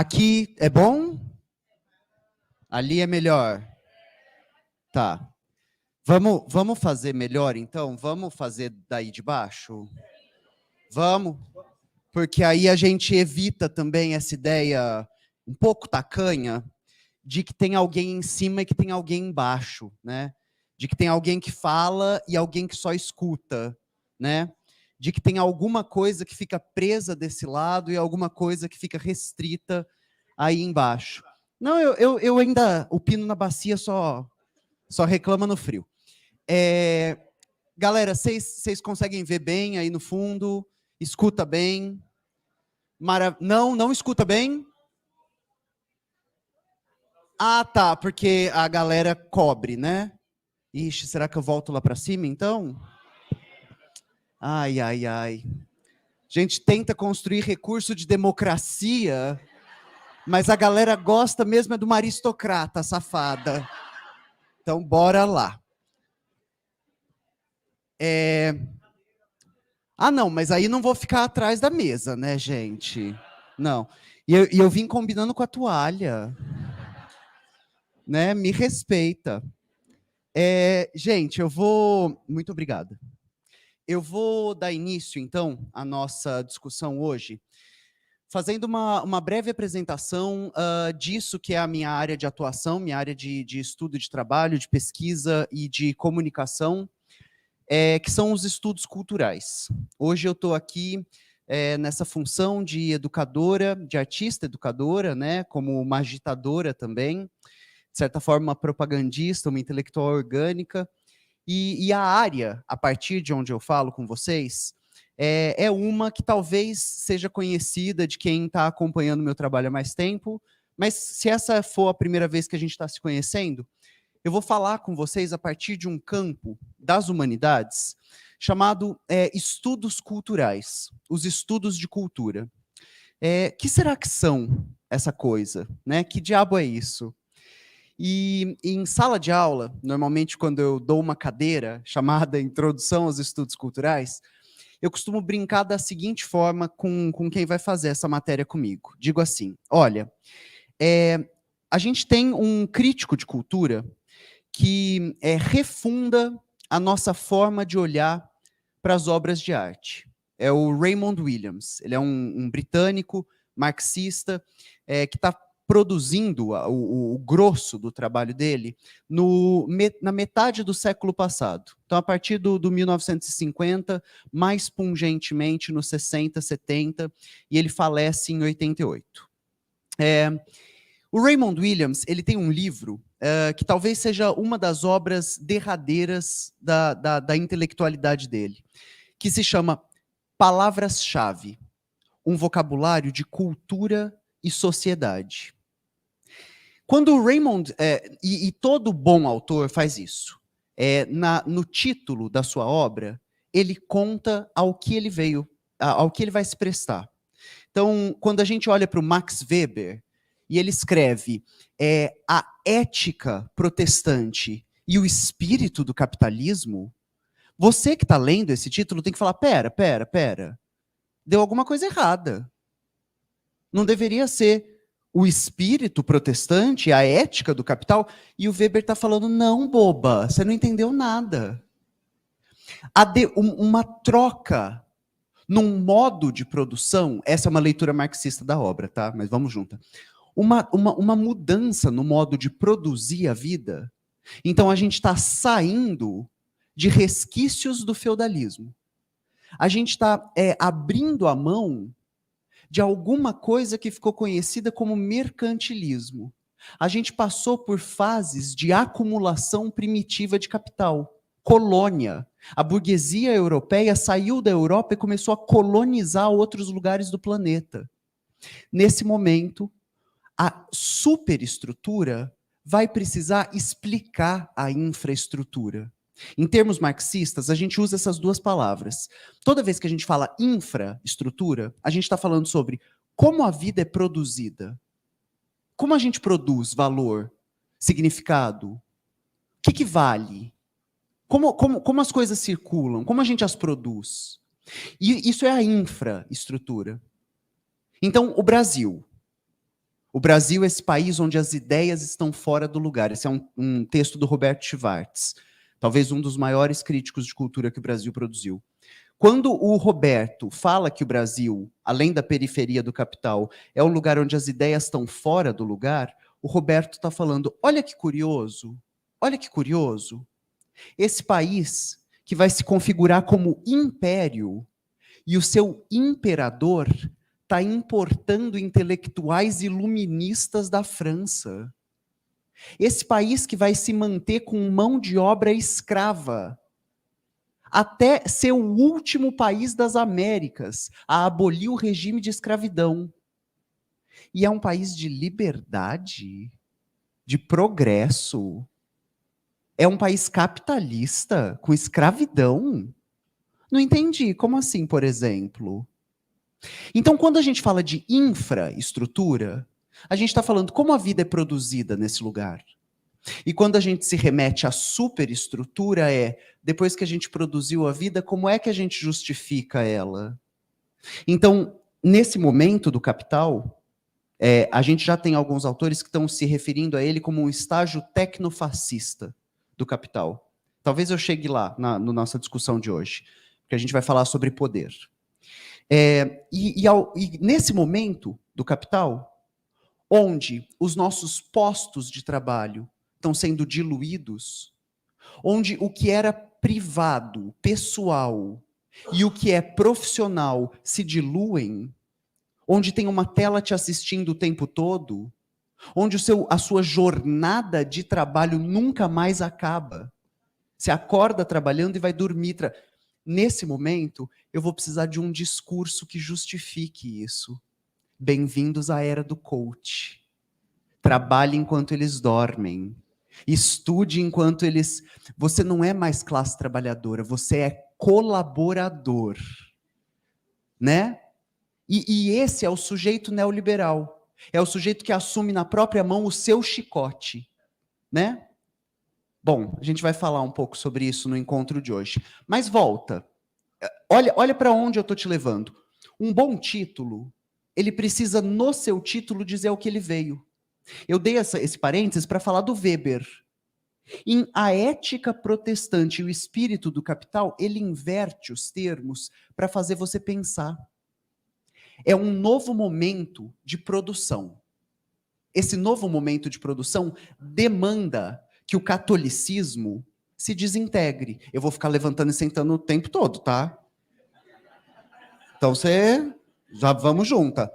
Aqui é bom? Ali é melhor? Tá. Vamos fazer melhor, então? Vamos fazer daí de baixo? Vamos? Porque aí a gente evita também essa ideia um pouco tacanha de que tem alguém em cima e que tem alguém embaixo, né? De que tem alguém que fala e alguém que só escuta, né? De que tem alguma coisa que fica presa desse lado e alguma coisa que fica restrita aí embaixo. Não, eu ainda, o pino na bacia só reclama no frio. Galera, vocês conseguem ver bem aí no fundo? Escuta bem? Não escuta bem? Ah, tá, porque a galera cobre, né? Ixi, será que eu volto lá para cima, então? Ai, ai, ai. A gente tenta construir recurso de democracia, mas a galera gosta mesmo é de uma aristocrata safada. Então, bora lá. Ah, não, mas aí não vou ficar atrás da mesa, né, gente? Não. E eu vim combinando com a toalha. Né? Me respeita. Gente, eu vou... Muito obrigado. Eu vou dar início, então, à nossa discussão hoje, fazendo uma breve apresentação disso que é a minha área de atuação, minha área de estudo de trabalho, de pesquisa e de comunicação, que são os estudos culturais. Hoje eu estou aqui nessa função de educadora, de artista educadora, né, como uma agitadora também, de certa forma uma propagandista, uma intelectual orgânica, e a área, a partir de onde eu falo com vocês, é uma que talvez seja conhecida de quem está acompanhando o meu trabalho há mais tempo, mas se essa for a primeira vez que a gente está se conhecendo, eu vou falar com vocês a partir de um campo das humanidades chamado estudos culturais, os estudos de cultura. Que será que são essa coisa? Né? Que diabo é isso? E em sala de aula, normalmente quando eu dou uma cadeira chamada Introdução aos Estudos Culturais, eu costumo brincar da seguinte forma com quem vai fazer essa matéria comigo. Digo assim, olha, a gente tem um crítico de cultura que refunda a nossa forma de olhar para as obras de arte. É o Raymond Williams. Ele é um britânico, marxista, que está produzindo o grosso do trabalho dele na metade do século passado. Então, a partir do 1950, mais pungentemente nos 60, 70, e ele falece em 88. O Raymond Williams, ele tem um livro que talvez seja uma das obras derradeiras da intelectualidade dele, que se chama Palavras-chave, um vocabulário de cultura e sociedade. Quando o Raymond, e todo bom autor faz isso, no título da sua obra, ele conta ao que ele veio, ao que ele vai se prestar. Então, quando a gente olha para o Max Weber, e ele escreve a ética protestante e o espírito do capitalismo, você que está lendo esse título tem que falar, pera, deu alguma coisa errada. Não deveria ser o espírito protestante, a ética do capital, e o Weber está falando, não, boba, você não entendeu nada. Uma troca num modo de produção, essa é uma leitura marxista da obra, tá? Mas vamos junto. Uma mudança no modo de produzir a vida. Então a gente está saindo de resquícios do feudalismo. A gente está abrindo a mão de alguma coisa que ficou conhecida como mercantilismo. A gente passou por fases de acumulação primitiva de capital, colônia. A burguesia europeia saiu da Europa e começou a colonizar outros lugares do planeta. Nesse momento, a superestrutura vai precisar explicar a infraestrutura. Em termos marxistas, a gente usa essas duas palavras. Toda vez que a gente fala infraestrutura, a gente está falando sobre como a vida é produzida. Como a gente produz valor, significado? O que vale? Como as coisas circulam? Como a gente as produz? E isso é a infraestrutura. Então, o Brasil, O Brasil é esse país onde as ideias estão fora do lugar. Esse é um texto do Roberto Schwartz, talvez um dos maiores críticos de cultura que o Brasil produziu. Quando o Roberto fala que o Brasil, além da periferia do capital, é um lugar onde as ideias estão fora do lugar, o Roberto está falando, olha que curioso, esse país que vai se configurar como império e o seu imperador está importando intelectuais iluministas da França. Esse país que vai se manter com mão de obra escrava, até ser o último país das Américas a abolir o regime de escravidão. E é um país de liberdade, de progresso. É um país capitalista, com escravidão. Não entendi. Como assim, por exemplo? Então, quando a gente fala de infraestrutura, a gente está falando como a vida é produzida nesse lugar. E quando a gente se remete à superestrutura, depois que a gente produziu a vida, como é que a gente justifica ela? Então, nesse momento do Capital, a gente já tem alguns autores que estão se referindo a ele como um estágio tecnofascista do Capital. Talvez eu chegue lá na nossa discussão de hoje, porque a gente vai falar sobre poder. E nesse momento do Capital, onde os nossos postos de trabalho estão sendo diluídos, onde o que era privado, pessoal, e o que é profissional se diluem, onde tem uma tela te assistindo o tempo todo, onde a sua jornada de trabalho nunca mais acaba. Você acorda trabalhando e vai dormir. Nesse momento, eu vou precisar de um discurso que justifique isso. Bem-vindos à era do coach. Trabalhe enquanto eles dormem. Estude enquanto eles... Você não é mais classe trabalhadora, você é colaborador. Né? E esse é o sujeito neoliberal. É o sujeito que assume na própria mão o seu chicote. Né? Bom, a gente vai falar um pouco sobre isso no encontro de hoje. Mas volta. Olha para onde eu estou te levando. Um bom título, ele precisa, no seu título, dizer o que ele veio. Eu dei esse parênteses para falar do Weber. Em A Ética Protestante e o Espírito do Capital, ele inverte os termos para fazer você pensar. É um novo momento de produção. Esse novo momento de produção demanda que o catolicismo se desintegre. Eu vou ficar levantando e sentando o tempo todo, tá? Então já vamos junta.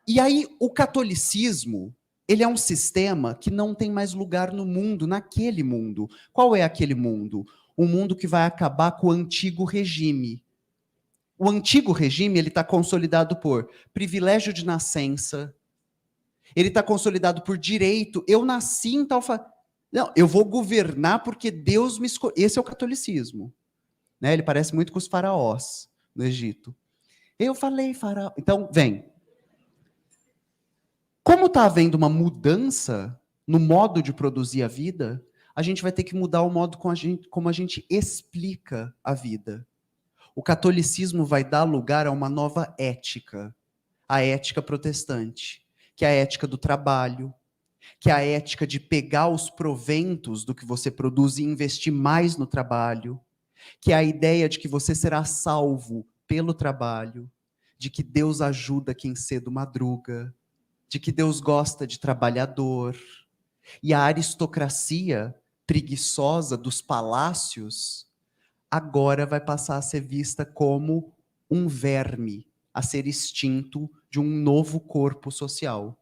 E aí o catolicismo, ele é um sistema que não tem mais lugar no mundo, naquele mundo. Qual é aquele mundo? Um mundo que vai acabar com o antigo regime. O antigo regime, ele está consolidado por privilégio de nascença, ele está consolidado por direito. Eu nasci em tal... Não, eu vou governar porque Deus me escolheu. Esse é o catolicismo. Né? Ele parece muito com os faraós no Egito. Eu falei faraó. Então, vem. Como está havendo uma mudança no modo de produzir a vida, a gente vai ter que mudar o modo como a gente explica a vida. O catolicismo vai dar lugar a uma nova ética, a ética protestante, que é a ética do trabalho, que é a ética de pegar os proventos do que você produz e investir mais no trabalho, que é a ideia de que você será salvo pelo trabalho, de que Deus ajuda quem cedo madruga, de que Deus gosta de trabalhador. E a aristocracia preguiçosa dos palácios agora vai passar a ser vista como um verme a ser extinto de um novo corpo social.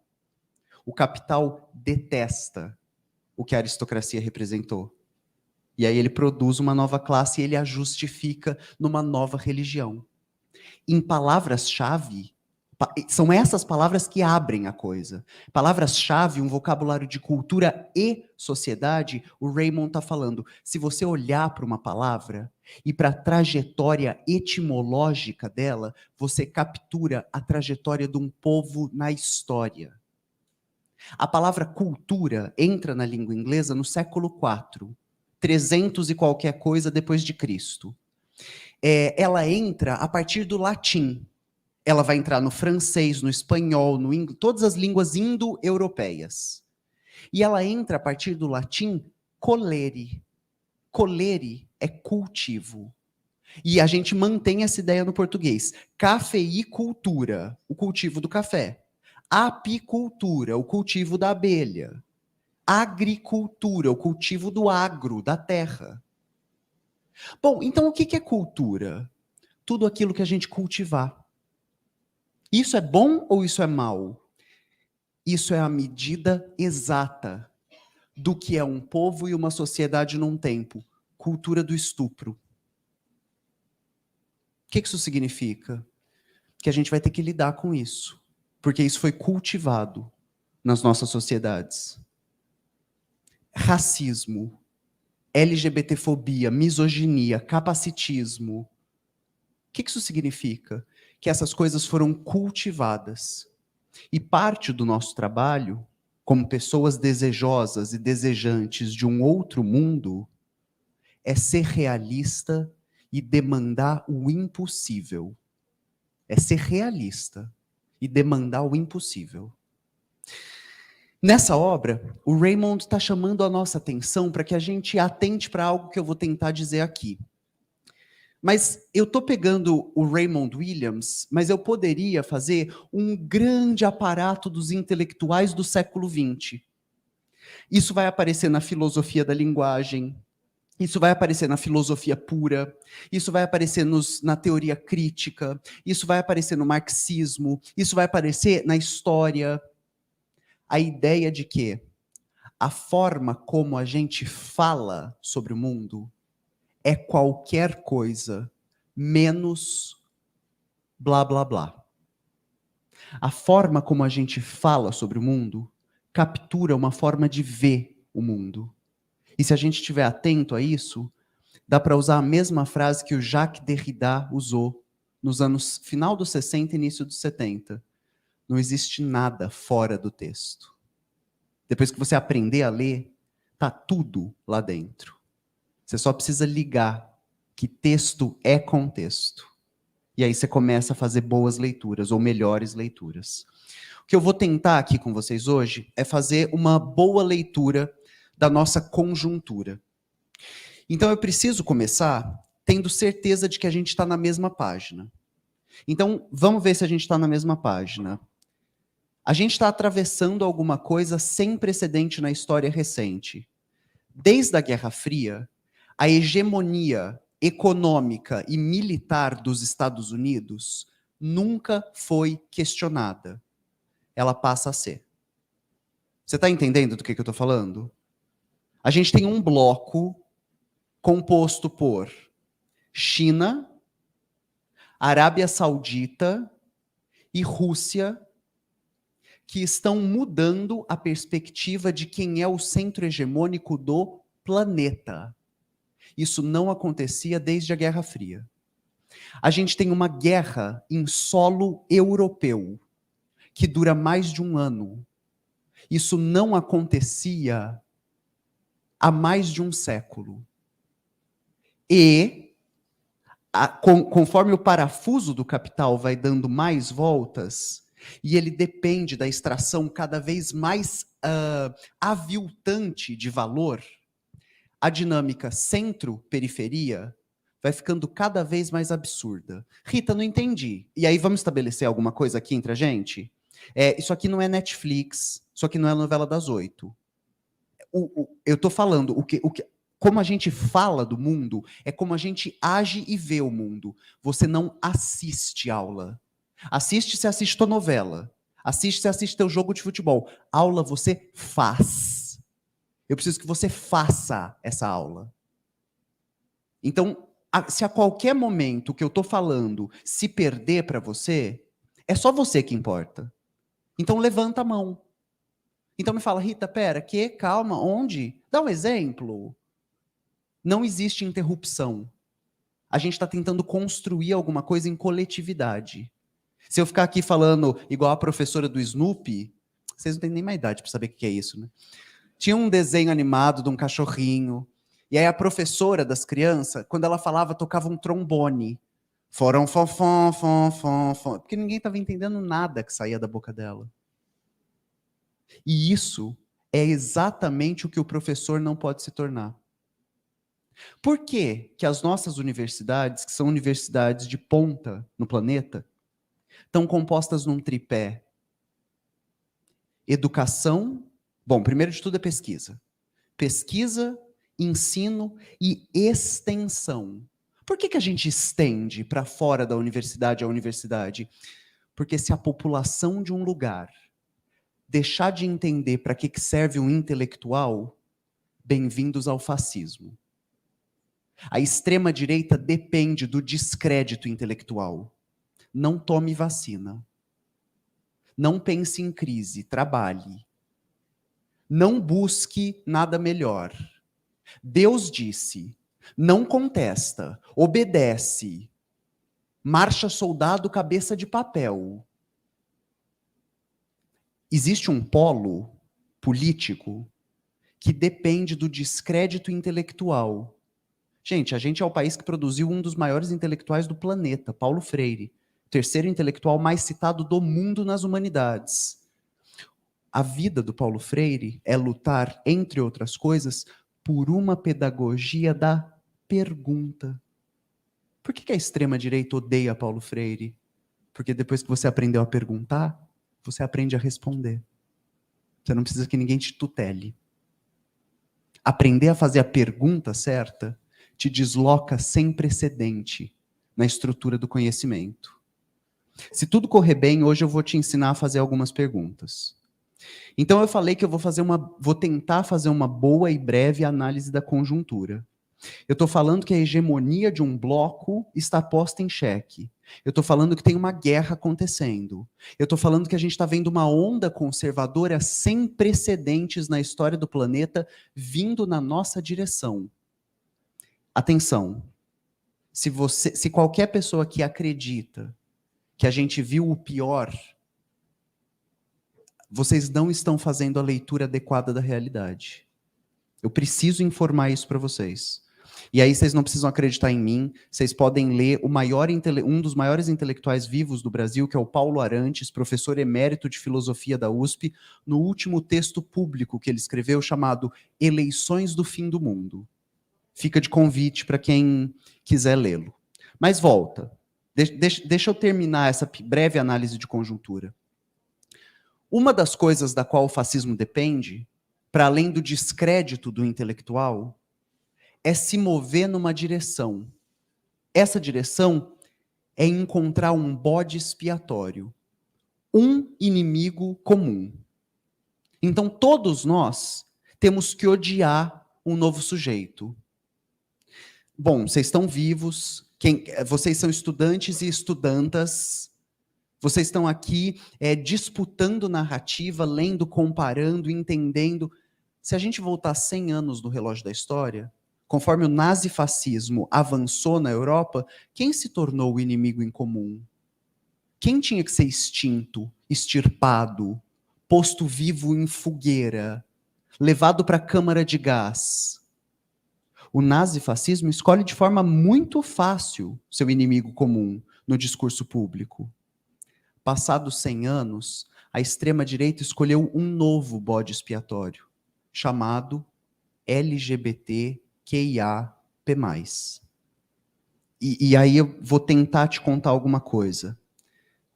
O capital detesta o que a aristocracia representou. E aí ele produz uma nova classe e ele a justifica numa nova religião. Em palavras-chave, são essas palavras que abrem a coisa. Palavras-chave, um vocabulário de cultura e sociedade, o Raymond está falando. Se você olhar para uma palavra e para a trajetória etimológica dela, você captura a trajetória de um povo na história. A palavra cultura entra na língua inglesa no século IV, 300 e qualquer coisa depois de Cristo. Ela entra a partir do latim. ela vai entrar no francês, no espanhol, no inglês, todas as línguas indo-europeias. E ela entra a partir do latim colere. Colere é cultivo. E a gente mantém essa ideia no português. Cafeicultura, o cultivo do café. Apicultura, o cultivo da abelha. Agricultura, o cultivo do agro, da terra. Bom, então o que é cultura? Tudo aquilo que a gente cultivar. Isso é bom ou isso é mal? Isso é a medida exata do que é um povo e uma sociedade num tempo. Cultura do estupro. O que isso significa? Que a gente vai ter que lidar com isso. Porque isso foi cultivado nas nossas sociedades. Racismo, LGBTfobia, misoginia, capacitismo. O que isso significa? Que essas coisas foram cultivadas. E parte do nosso trabalho, como pessoas desejosas e desejantes de um outro mundo, é ser realista e demandar o impossível. É ser realista e demandar o impossível. Nessa obra, o Raymond está chamando a nossa atenção para que a gente atente para algo que eu vou tentar dizer aqui. Mas eu estou pegando o Raymond Williams, mas eu poderia fazer um grande aparato dos intelectuais do século XX. Isso vai aparecer na filosofia da linguagem, isso vai aparecer na filosofia pura, isso vai aparecer na teoria crítica, isso vai aparecer no marxismo, isso vai aparecer na história. A ideia de que a forma como a gente fala sobre o mundo é qualquer coisa menos blá, blá, blá. A forma como a gente fala sobre o mundo captura uma forma de ver o mundo. E se a gente estiver atento a isso, dá para usar a mesma frase que o Jacques Derrida usou nos anos final dos 60 e início dos 70. Não existe nada fora do texto. Depois que você aprender a ler, tá tudo lá dentro. Você só precisa ligar que texto é contexto. E aí você começa a fazer boas leituras, ou melhores leituras. O que eu vou tentar aqui com vocês hoje é fazer uma boa leitura da nossa conjuntura. Então eu preciso começar tendo certeza de que a gente está na mesma página. Então vamos ver se a gente está na mesma página. A gente está atravessando alguma coisa sem precedente na história recente. Desde a Guerra Fria, a hegemonia econômica e militar dos Estados Unidos nunca foi questionada. Ela passa a ser. Você está entendendo do que eu estou falando? A gente tem um bloco composto por China, Arábia Saudita e Rússia, que estão mudando a perspectiva de quem é o centro hegemônico do planeta. Isso não acontecia desde a Guerra Fria. A gente tem uma guerra em solo europeu, que dura mais de um ano. Isso não acontecia há mais de um século. E, conforme o parafuso do capital vai dando mais voltas, e ele depende da extração cada vez mais aviltante de valor, a dinâmica centro-periferia vai ficando cada vez mais absurda. Rita, não entendi. E aí vamos estabelecer alguma coisa aqui entre a gente? Isso aqui não é Netflix, isso aqui não é novela das 8. Eu estou falando, como a gente fala do mundo, é como a gente age e vê o mundo. Você não assiste aula. Assiste, você assiste tua novela. Assiste, você assiste teu jogo de futebol. Aula você faz. Eu preciso que você faça essa aula. Então, se a qualquer momento que eu estou falando se perder para você, é só você que importa. Então, levanta a mão. Então, me fala, Rita, pera, que? Calma, onde? Dá um exemplo. Não existe interrupção. A gente está tentando construir alguma coisa em coletividade. Se eu ficar aqui falando igual a professora do Snoopy, vocês não têm nem mais idade para saber o que é isso, né? Tinha um desenho animado de um cachorrinho, e aí a professora das crianças, quando ela falava, tocava um trombone. Foram fofão, fom, fom, fom. Porque ninguém estava entendendo nada que saía da boca dela. E isso é exatamente o que o professor não pode se tornar. Por que que as nossas universidades, que são universidades de ponta no planeta, estão compostas num tripé? Educação, bom, primeiro de tudo é pesquisa. Pesquisa, ensino e extensão. Por que que a gente estende para fora da universidade a universidade? Porque se a população de um lugar deixar de entender para que serve um intelectual, bem-vindos ao fascismo. A extrema-direita depende do descrédito intelectual. Não tome vacina. Não pense em crise, trabalhe. Não busque nada melhor. Deus disse, não contesta, obedece. Marcha soldado cabeça de papel. Existe um polo político que depende do descrédito intelectual. Gente, a gente é o país que produziu um dos maiores intelectuais do planeta, Paulo Freire, terceiro intelectual mais citado do mundo nas humanidades. A vida do Paulo Freire é lutar, entre outras coisas, por uma pedagogia da pergunta. Por que a extrema-direita odeia Paulo Freire? Porque depois que você aprendeu a perguntar, você aprende a responder. Você não precisa que ninguém te tutele. Aprender a fazer a pergunta certa te desloca sem precedente na estrutura do conhecimento. Se tudo correr bem, hoje eu vou te ensinar a fazer algumas perguntas. Então eu falei que eu vou tentar fazer uma boa e breve análise da conjuntura. Eu estou falando que a hegemonia de um bloco está posta em xeque. Eu estou falando que tem uma guerra acontecendo. Eu estou falando que a gente está vendo uma onda conservadora sem precedentes na história do planeta vindo na nossa direção. Atenção, se qualquer pessoa que acredita que a gente viu o pior, vocês não estão fazendo a leitura adequada da realidade. Eu preciso informar isso para vocês. E aí vocês não precisam acreditar em mim, vocês podem ler um dos maiores intelectuais vivos do Brasil, que é o Paulo Arantes, professor emérito de filosofia da USP, no último texto público que ele escreveu, chamado Eleições do Fim do Mundo. Fica de convite para quem quiser lê-lo. Mas volta. Deixa eu terminar essa breve análise de conjuntura. Uma das coisas da qual o fascismo depende, para além do descrédito do intelectual, é se mover numa direção. Essa direção é encontrar um bode expiatório, um inimigo comum. Então todos nós temos que odiar um novo sujeito. Bom, vocês estão vivos, vocês são estudantes e estudantas, vocês estão aqui disputando narrativa, lendo, comparando, entendendo. Se a gente voltar 100 anos no relógio da história, conforme o nazifascismo avançou na Europa, quem se tornou o inimigo em comum? Quem tinha que ser extinto, extirpado, posto vivo em fogueira, levado para a câmara de gás? O nazifascismo escolhe de forma muito fácil seu inimigo comum no discurso público. Passados 100 anos, a extrema-direita escolheu um novo bode expiatório, chamado LGBTQIAP+. E aí eu vou tentar te contar alguma coisa.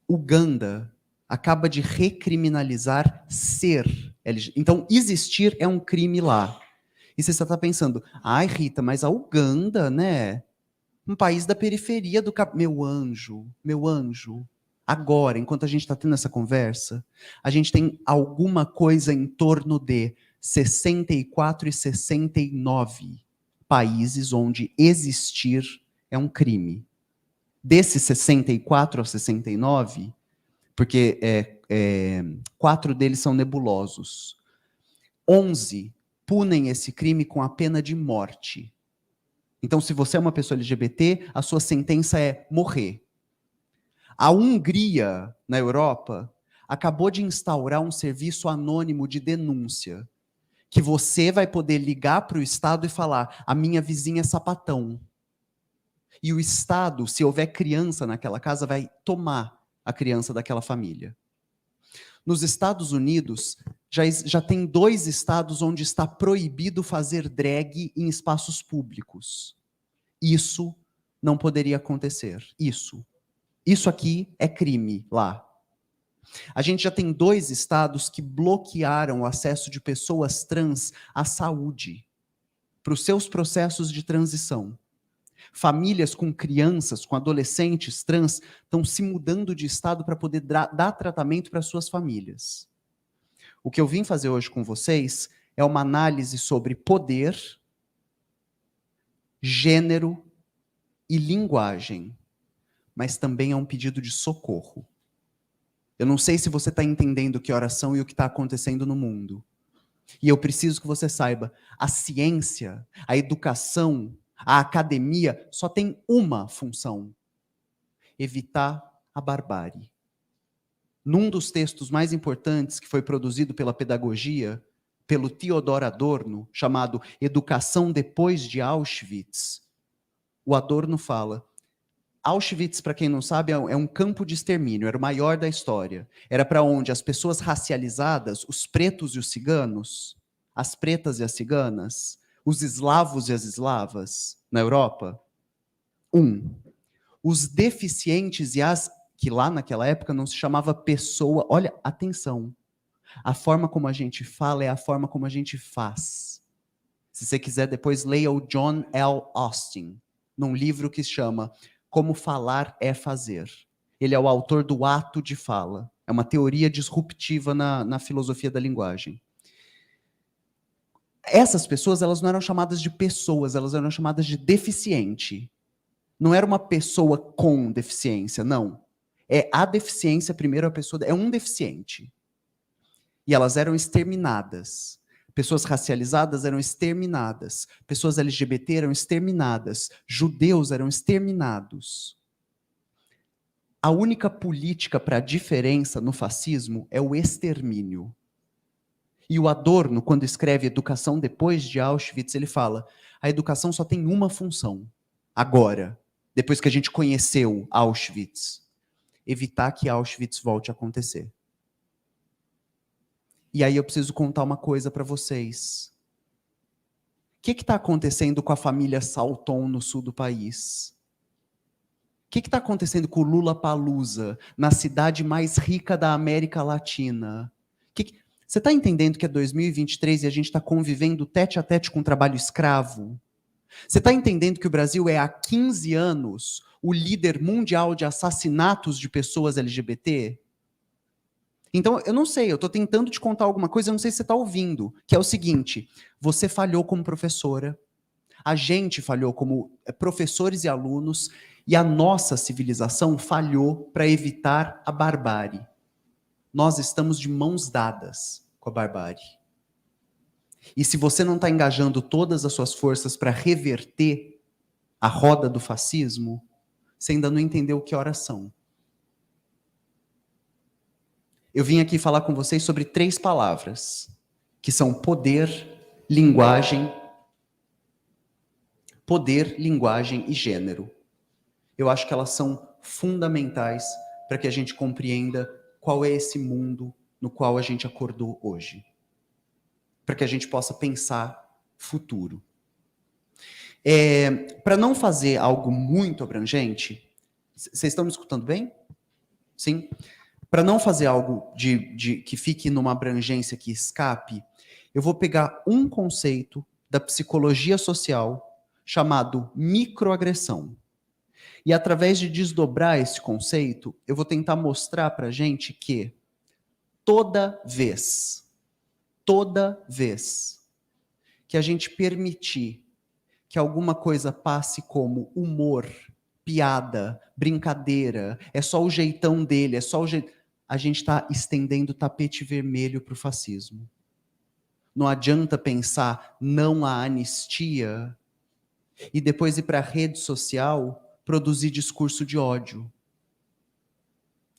Uganda acaba de recriminalizar ser LGBT. Então, existir é um crime lá. E você está pensando, ai, Rita, mas a Uganda, né? Um país da periferia do... Meu anjo. Agora, enquanto a gente está tendo essa conversa, a gente tem alguma coisa em torno de 64 e 69 países onde existir é um crime. Desses 64 a 69, porque 4 deles são nebulosos, 11 punem esse crime com a pena de morte. Então, se você é uma pessoa LGBT, a sua sentença é morrer. A Hungria, na Europa, acabou de instaurar um serviço anônimo de denúncia, que você vai poder ligar para o Estado e falar, a minha vizinha é sapatão. E o Estado, se houver criança naquela casa, vai tomar a criança daquela família. Nos Estados Unidos, já tem 2 estados onde está proibido fazer drag em espaços públicos. Isso não poderia acontecer. Isso aqui é crime lá. A gente já tem 2 estados que bloquearam o acesso de pessoas trans à saúde, para os seus processos de transição. Famílias com crianças, com adolescentes trans, estão se mudando de estado para poder dar tratamento para suas famílias. O que eu vim fazer hoje com vocês é uma análise sobre poder, gênero e linguagem, mas também é um pedido de socorro. Eu não sei se você está entendendo o que é oração e o que está acontecendo no mundo. E eu preciso que você saiba, a ciência, a educação, a academia só tem uma função: evitar a barbárie. Num dos textos mais importantes que foi produzido pela pedagogia, pelo Theodor Adorno, chamado Educação Depois de Auschwitz, o Adorno fala: Auschwitz, para quem não sabe, é um campo de extermínio, era o maior da história. Era para onde as pessoas racializadas, os pretos e os ciganos, as pretas e as ciganas, os eslavos e as eslavas, na Europa. Os deficientes e as que lá naquela época não se chamava pessoa. Olha, atenção. A forma como a gente fala é a forma como a gente faz. Se você quiser, depois leia o John L. Austin, num livro que se chama Como Falar é Fazer. Ele é o autor do ato de fala. É uma teoria disruptiva na filosofia da linguagem. Essas pessoas, elas não eram chamadas de pessoas, elas eram chamadas de deficiente. Não era uma pessoa com deficiência, não. É a deficiência, primeiro a pessoa, é um deficiente. E elas eram exterminadas. Pessoas racializadas eram exterminadas. Pessoas LGBT eram exterminadas. Judeus eram exterminados. A única política para a diferença no fascismo é o extermínio. E o Adorno, quando escreve Educação Depois de Auschwitz, ele fala: a educação só tem uma função. Agora, depois que a gente conheceu Auschwitz, evitar que Auschwitz volte a acontecer. E aí eu preciso contar uma coisa para vocês. O que está acontecendo com a família Salton no sul do país? O que está acontecendo com o Lollapalooza, na cidade mais rica da América Latina? Você está entendendo que é 2023 e a gente está convivendo tete a tete com o trabalho escravo? Você está entendendo que o Brasil é há 15 anos o líder mundial de assassinatos de pessoas LGBT? Então, eu não sei, eu estou tentando te contar alguma coisa, eu não sei se você está ouvindo, que é o seguinte: você falhou como professora, a gente falhou como professores e alunos, e a nossa civilização falhou para evitar a barbárie. Nós estamos de mãos dadas com a barbárie. E se você não está engajando todas as suas forças para reverter a roda do fascismo, você ainda não entendeu o que é oração. Eu vim aqui falar com vocês sobre 3 palavras, que são poder, linguagem e gênero. Eu acho que elas são fundamentais para que a gente compreenda qual é esse mundo no qual a gente acordou hoje. Para que a gente possa pensar futuro. Para não fazer algo muito abrangente, vocês estão me escutando bem? Sim? Para não fazer algo que fique numa abrangência que escape, eu vou pegar um conceito da psicologia social chamado microagressão. E através de desdobrar esse conceito, eu vou tentar mostrar para a gente que toda vez que a gente permitir que alguma coisa passe como humor, piada, brincadeira, é só o jeitão dele, é só o jeito... a gente está estendendo o tapete vermelho para o fascismo. Não adianta pensar não à anistia e depois ir para a rede social produzir discurso de ódio.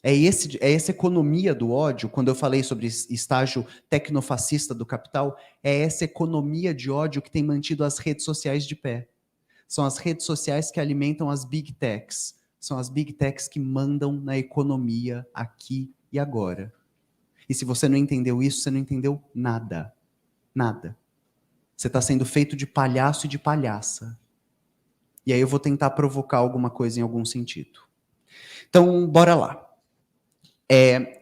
É essa economia do ódio, quando eu falei sobre estágio tecnofascista do capital, é essa economia de ódio que tem mantido as redes sociais de pé. São as redes sociais que alimentam as big techs. São as big techs que mandam na economia aqui e agora. E se você não entendeu isso, você não entendeu nada. Nada. Você está sendo feito de palhaço e de palhaça. E aí eu vou tentar provocar alguma coisa em algum sentido. Então, bora lá.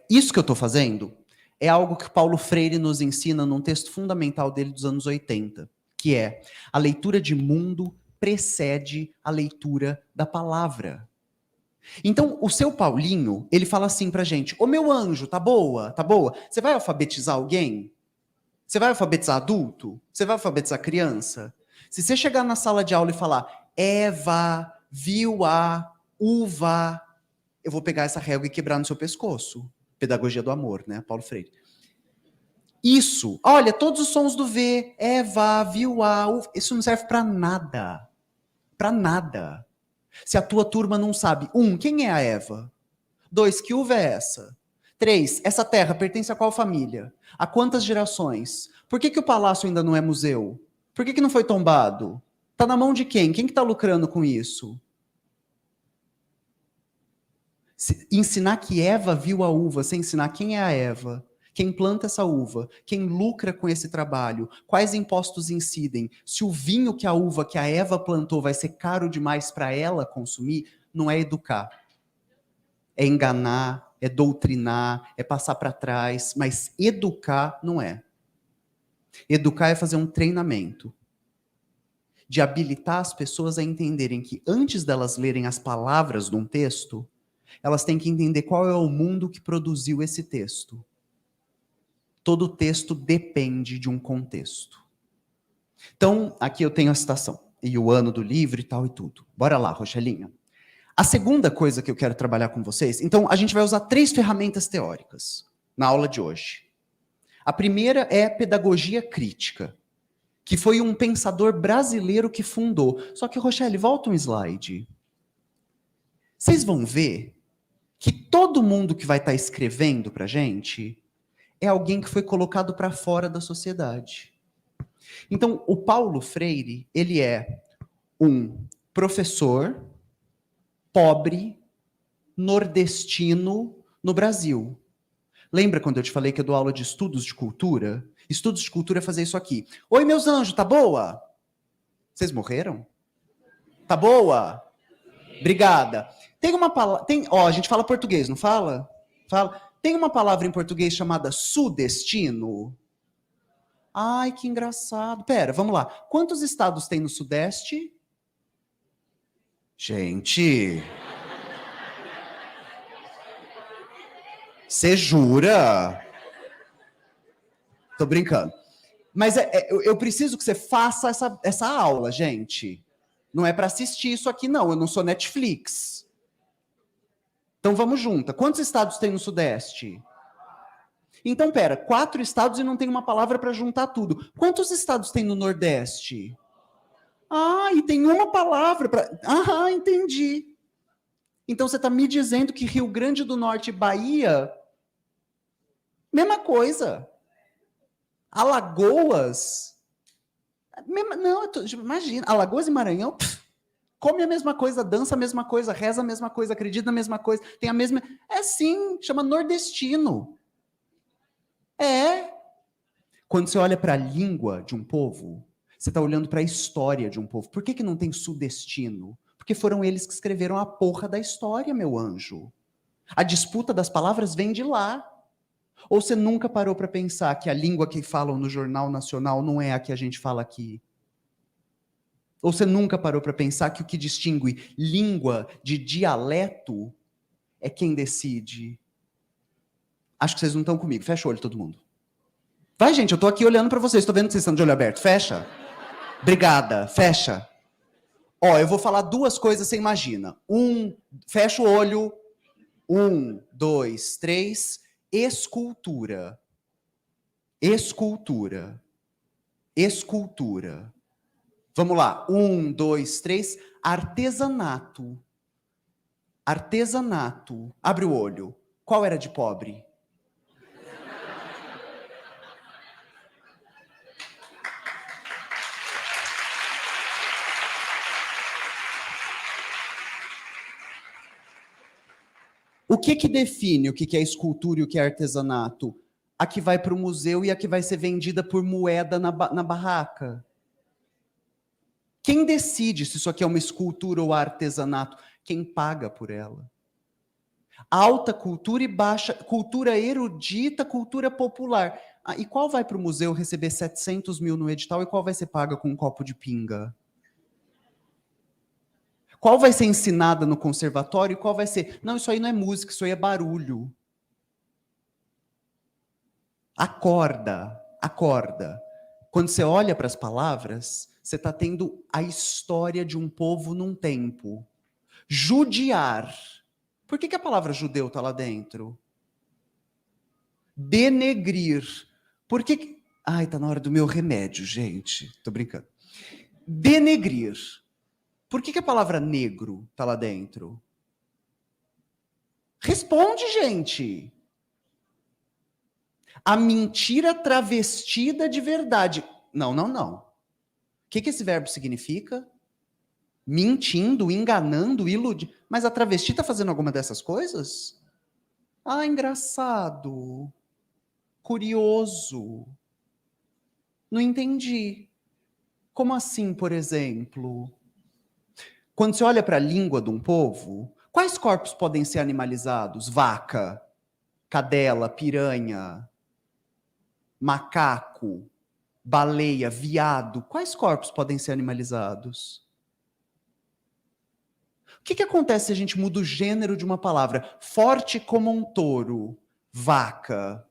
Isso que eu estou fazendo é algo que Paulo Freire nos ensina num texto fundamental dele dos anos 80, que é: a leitura de mundo precede a leitura da palavra. Então, o seu Paulinho, ele fala assim pra gente: ô meu anjo, tá boa? Tá boa? Você vai alfabetizar alguém? Você vai alfabetizar adulto? Você vai alfabetizar criança? Se você chegar na sala de aula e falar Eva, viu a, uva, eu vou pegar essa régua e quebrar no seu pescoço. Pedagogia do amor, né? Paulo Freire. Isso, olha, todos os sons do V, Eva, viu a, uva, isso não serve pra nada. Pra nada. Se a tua turma não sabe, 1, quem é a Eva? 2, que uva é essa? 3, essa terra pertence a qual família? A quantas gerações? Por que o palácio ainda não é museu? Por que não foi tombado? Tá na mão de quem? Quem que tá lucrando com isso? Ensinar que Eva viu a uva, sem ensinar quem é a Eva, quem planta essa uva, quem lucra com esse trabalho, quais impostos incidem, se o vinho que a uva que a Eva plantou vai ser caro demais para ela consumir, não é educar. É enganar, é doutrinar, é passar para trás, mas educar não é. Educar é fazer um treinamento de habilitar as pessoas a entenderem que antes delas lerem as palavras de um texto, elas têm que entender qual é o mundo que produziu esse texto. Todo texto depende de um contexto. Então, aqui eu tenho a citação, e o ano do livro e tal e tudo. Bora lá, Rochelinha. A segunda coisa que eu quero trabalhar com vocês, então a gente vai usar 3 ferramentas teóricas na aula de hoje. A primeira é pedagogia crítica, que foi um pensador brasileiro que fundou. Só que, Rochelle, volta um slide. Vocês vão ver que todo mundo que vai estar escrevendo pra gente é alguém que foi colocado para fora da sociedade. Então, o Paulo Freire, ele é um professor pobre, nordestino, no Brasil. Lembra quando eu te falei que eu dou aula de estudos de cultura? Estudos de cultura é fazer isso aqui. Oi, meus anjos, tá boa? Vocês morreram? Tá boa? Obrigada. Tem uma palavra... a gente fala português, não fala? Fala. Tem uma palavra em português chamada sudestino? Ai, que engraçado. Pera, vamos lá. Quantos estados tem no Sudeste? Gente... Você jura? Tô brincando. Mas eu preciso que você faça essa aula, gente. Não é para assistir isso aqui, não. Eu não sou Netflix. Então vamos juntas. Quantos estados tem no Sudeste? Então, pera, 4 estados e não tem uma palavra para juntar tudo. Quantos estados tem no Nordeste? Ah, e tem uma palavra para... Ah, entendi. Então você está me dizendo que Rio Grande do Norte e Bahia... Mesma coisa. Alagoas... Não, imagina, Alagoas e Maranhão... come a mesma coisa, dança a mesma coisa, reza a mesma coisa, acredita na mesma coisa, tem a mesma... É sim, chama nordestino. É. Quando você olha para a língua de um povo, você está olhando para a história de um povo. Por que não tem sudestino? Porque foram eles que escreveram a porra da história, meu anjo. A disputa das palavras vem de lá. Ou você nunca parou para pensar que a língua que falam no Jornal Nacional não é a que a gente fala aqui? Ou você nunca parou para pensar que o que distingue língua de dialeto é quem decide? Acho que vocês não estão comigo. Fecha o olho, todo mundo. Vai, gente, eu tô aqui olhando para vocês. Tô vendo que vocês estão de olho aberto. Fecha. Obrigada. Fecha. Ó, eu vou falar 2 coisas, você imagina. Fecha o olho. 1, 2, 3. Escultura. Escultura. Escultura. Vamos lá. 1, 2, 3. Artesanato. Artesanato. Abre o olho. Qual era de pobre? O que define o que é escultura e o que é artesanato? A que vai para o museu e a que vai ser vendida por moeda na barraca. Quem decide se isso aqui é uma escultura ou artesanato? Quem paga por ela. Alta cultura e baixa, cultura erudita, cultura popular. Ah, e qual vai para o museu receber 700 mil no edital e qual vai ser paga com um copo de pinga? Qual vai ser ensinada no conservatório e qual vai ser... Não, isso aí não é música, isso aí é barulho. Acorda, acorda. Quando você olha para as palavras, você está tendo a história de um povo num tempo. Judiar. Por que a palavra judeu está lá dentro? Denegrir. Por que... Ai, tá na hora do meu remédio, gente. Tô brincando. Denegrir. Por que a palavra negro está lá dentro? Responde, gente. A mentira travestida de verdade. Não, não, não. O que esse verbo significa? Mentindo, enganando, iludindo. Mas a travesti está fazendo alguma dessas coisas? Ah, engraçado. Curioso. Não entendi. Como assim, por exemplo? Quando você olha para a língua de um povo, quais corpos podem ser animalizados? Vaca, cadela, piranha, macaco, baleia, viado. Quais corpos podem ser animalizados? O que acontece se a gente muda o gênero de uma palavra? Forte como um touro, vaca.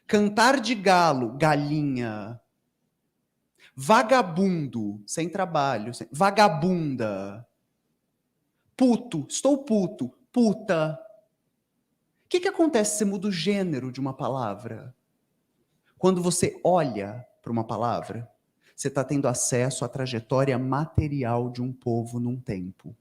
Cantar de galo, galinha. Vagabundo, sem trabalho. Vagabunda. Puto, estou puto, puta. O que acontece se você muda o gênero de uma palavra? Quando você olha para uma palavra, você está tendo acesso à trajetória material de um povo num tempo.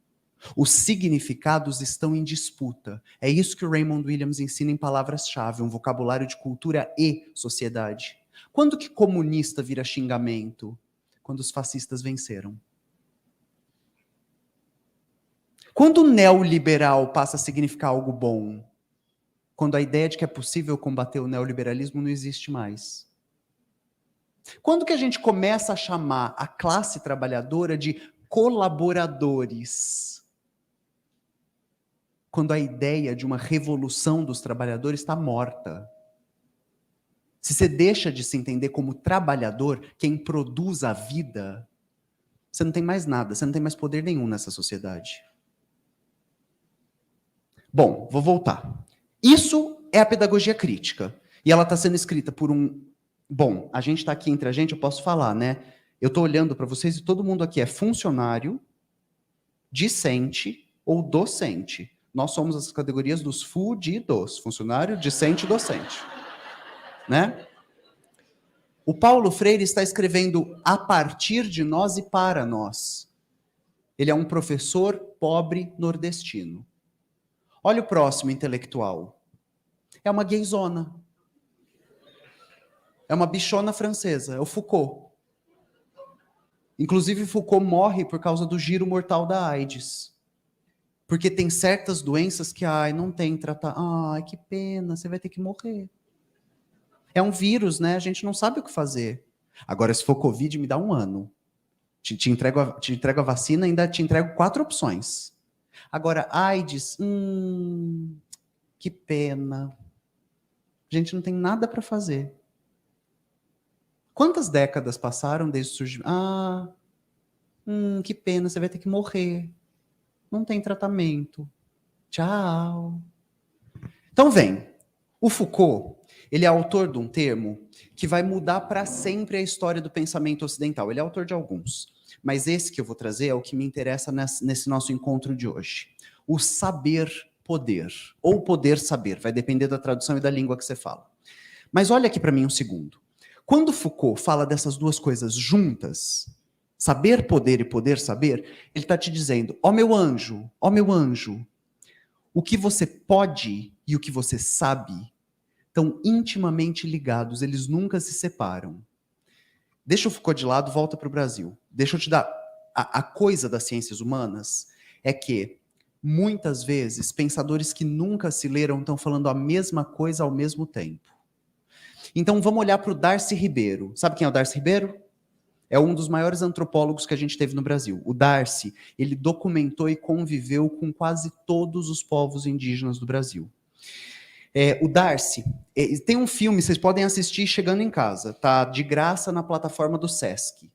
Os significados estão em disputa. É isso que o Raymond Williams ensina em palavras-chave, um vocabulário de cultura e sociedade. Quando que comunista vira xingamento? Quando os fascistas venceram. Quando o neoliberal passa a significar algo bom? Quando a ideia de que é possível combater o neoliberalismo não existe mais. Quando que a gente começa a chamar a classe trabalhadora de colaboradores? Quando a ideia de uma revolução dos trabalhadores está morta. Se você deixa de se entender como trabalhador, quem produz a vida, você não tem mais nada, você não tem mais poder nenhum nessa sociedade. Bom, vou voltar. Isso é a pedagogia crítica. E ela está sendo escrita por um... Bom, a gente está aqui entre a gente, eu posso falar, né? Eu estou olhando para vocês e todo mundo aqui é funcionário, discente ou docente. Nós somos as categorias dos fudidos. Funcionário, discente e docente. Né? O Paulo Freire está escrevendo a partir de nós e para nós. Ele é um professor pobre nordestino. Olha o próximo intelectual. É uma gayzona. É uma bichona francesa. É o Foucault. Inclusive, Foucault morre por causa do giro mortal da AIDS. Porque tem certas doenças que, não tem tratamento. Ai, que pena, você vai ter que morrer. É um vírus, né? A gente não sabe o que fazer. Agora, se for Covid, me dá 1 ano. Te entrego a vacina, ainda te entrego 4 opções. Agora, AIDS, que pena. A gente não tem nada para fazer. Quantas décadas passaram desde o surgimento? Que pena, você vai ter que morrer. Não tem tratamento. Tchau. Então vem, o Foucault, ele é autor de um termo que vai mudar para sempre a história do pensamento ocidental. Ele é autor de alguns, mas esse que eu vou trazer é o que me interessa nesse nosso encontro de hoje. O saber-poder, ou poder-saber, vai depender da tradução e da língua que você fala. Mas olha aqui para mim um segundo. Quando Foucault fala dessas duas coisas juntas, saber-poder e poder-saber, ele está te dizendo, ó meu anjo, o que você pode e o que você sabe estão intimamente ligados, eles nunca se separam. Deixa o Foucault de lado, volta para o Brasil. Deixa eu te dar... A coisa das ciências humanas é que Muitas vezes, pensadores que nunca se leram estão falando a mesma coisa ao mesmo tempo. Então vamos olhar para o Darcy Ribeiro. Sabe quem é o Darcy Ribeiro? É um dos maiores antropólogos que a gente teve no Brasil. O Darcy, ele documentou e conviveu com quase todos os povos indígenas do Brasil. O Darcy, tem um filme, vocês podem assistir chegando em casa, tá de graça na plataforma do Sesc,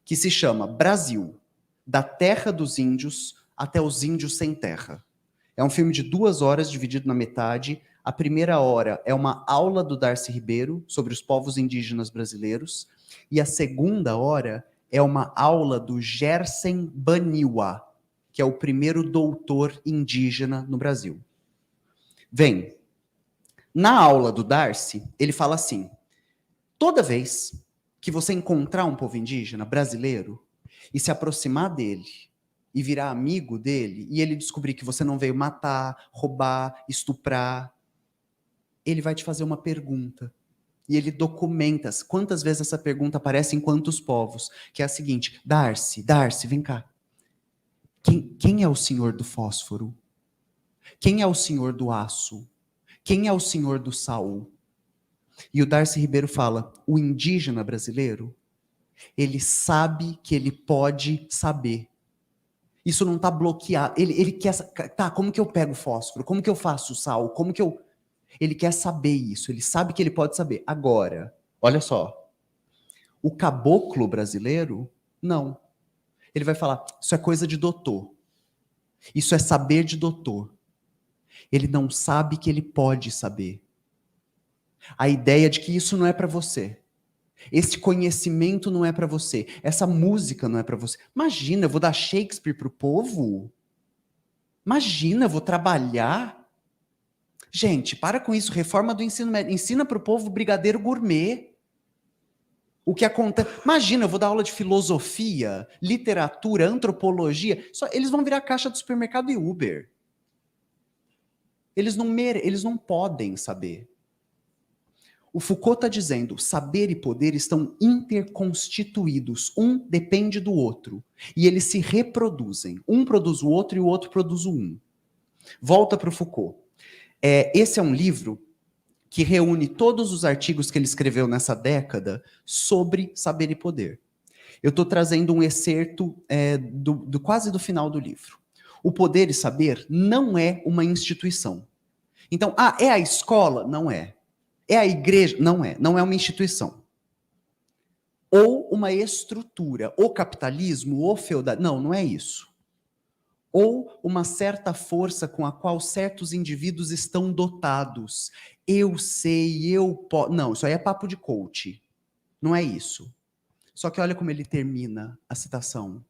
que se chama Brasil, da terra dos índios até os índios sem terra. É um filme de 2 horas, dividido na metade. A primeira hora é uma aula do Darcy Ribeiro sobre os povos indígenas brasileiros, e a segunda hora é uma aula do Gerson Baniwa, que é o primeiro doutor indígena no Brasil. Vem. Na aula do Darcy, ele fala assim: toda vez que você encontrar um povo indígena brasileiro e se aproximar dele e virar amigo dele, e ele descobrir que você não veio matar, roubar, estuprar, ele vai te fazer uma pergunta. E ele documenta quantas vezes essa pergunta aparece em quantos povos, que é a seguinte: Darcy, vem cá. Quem é o senhor do fósforo? Quem é o senhor do aço? Quem é o senhor do sal? E o Darcy Ribeiro fala: o indígena brasileiro, ele sabe que ele pode saber. Isso não está bloqueado. Ele quer... Tá, como que eu pego fósforo? Como que eu faço sal? Como que eu... Ele quer saber isso. Ele sabe que ele pode saber. Agora, olha só. O caboclo brasileiro, não. Ele vai falar: isso é coisa de doutor. Isso é saber de doutor. Ele não sabe que ele pode saber. A ideia de que isso não é para você. Esse conhecimento não é para você. Essa música não é para você. Imagina, eu vou dar Shakespeare pro povo? Imagina, eu vou trabalhar? Gente, para com isso. Reforma do ensino médio. Ensina pro povo brigadeiro gourmet. O que acontece... Imagina, eu vou dar aula de filosofia, literatura, antropologia. Eles vão virar caixa do supermercado e Uber. Eles não podem saber. O Foucault está dizendo: saber e poder estão interconstituídos. Um depende do outro. E eles se reproduzem. Um produz o outro e o outro produz o um. Volta para o Foucault. Esse é um livro que reúne todos os artigos que ele escreveu nessa década sobre saber e poder. Eu estou trazendo um excerto quase do final do livro. O poder e saber não é uma instituição. Então, é a escola? Não é. É a igreja? Não é. Não é uma instituição. Ou uma estrutura. O capitalismo, o feudalismo. Não é isso. Ou uma certa força com a qual certos indivíduos estão dotados. Eu sei, eu posso... Não, isso aí é papo de coach. Não é isso. Só que olha como ele termina a citação.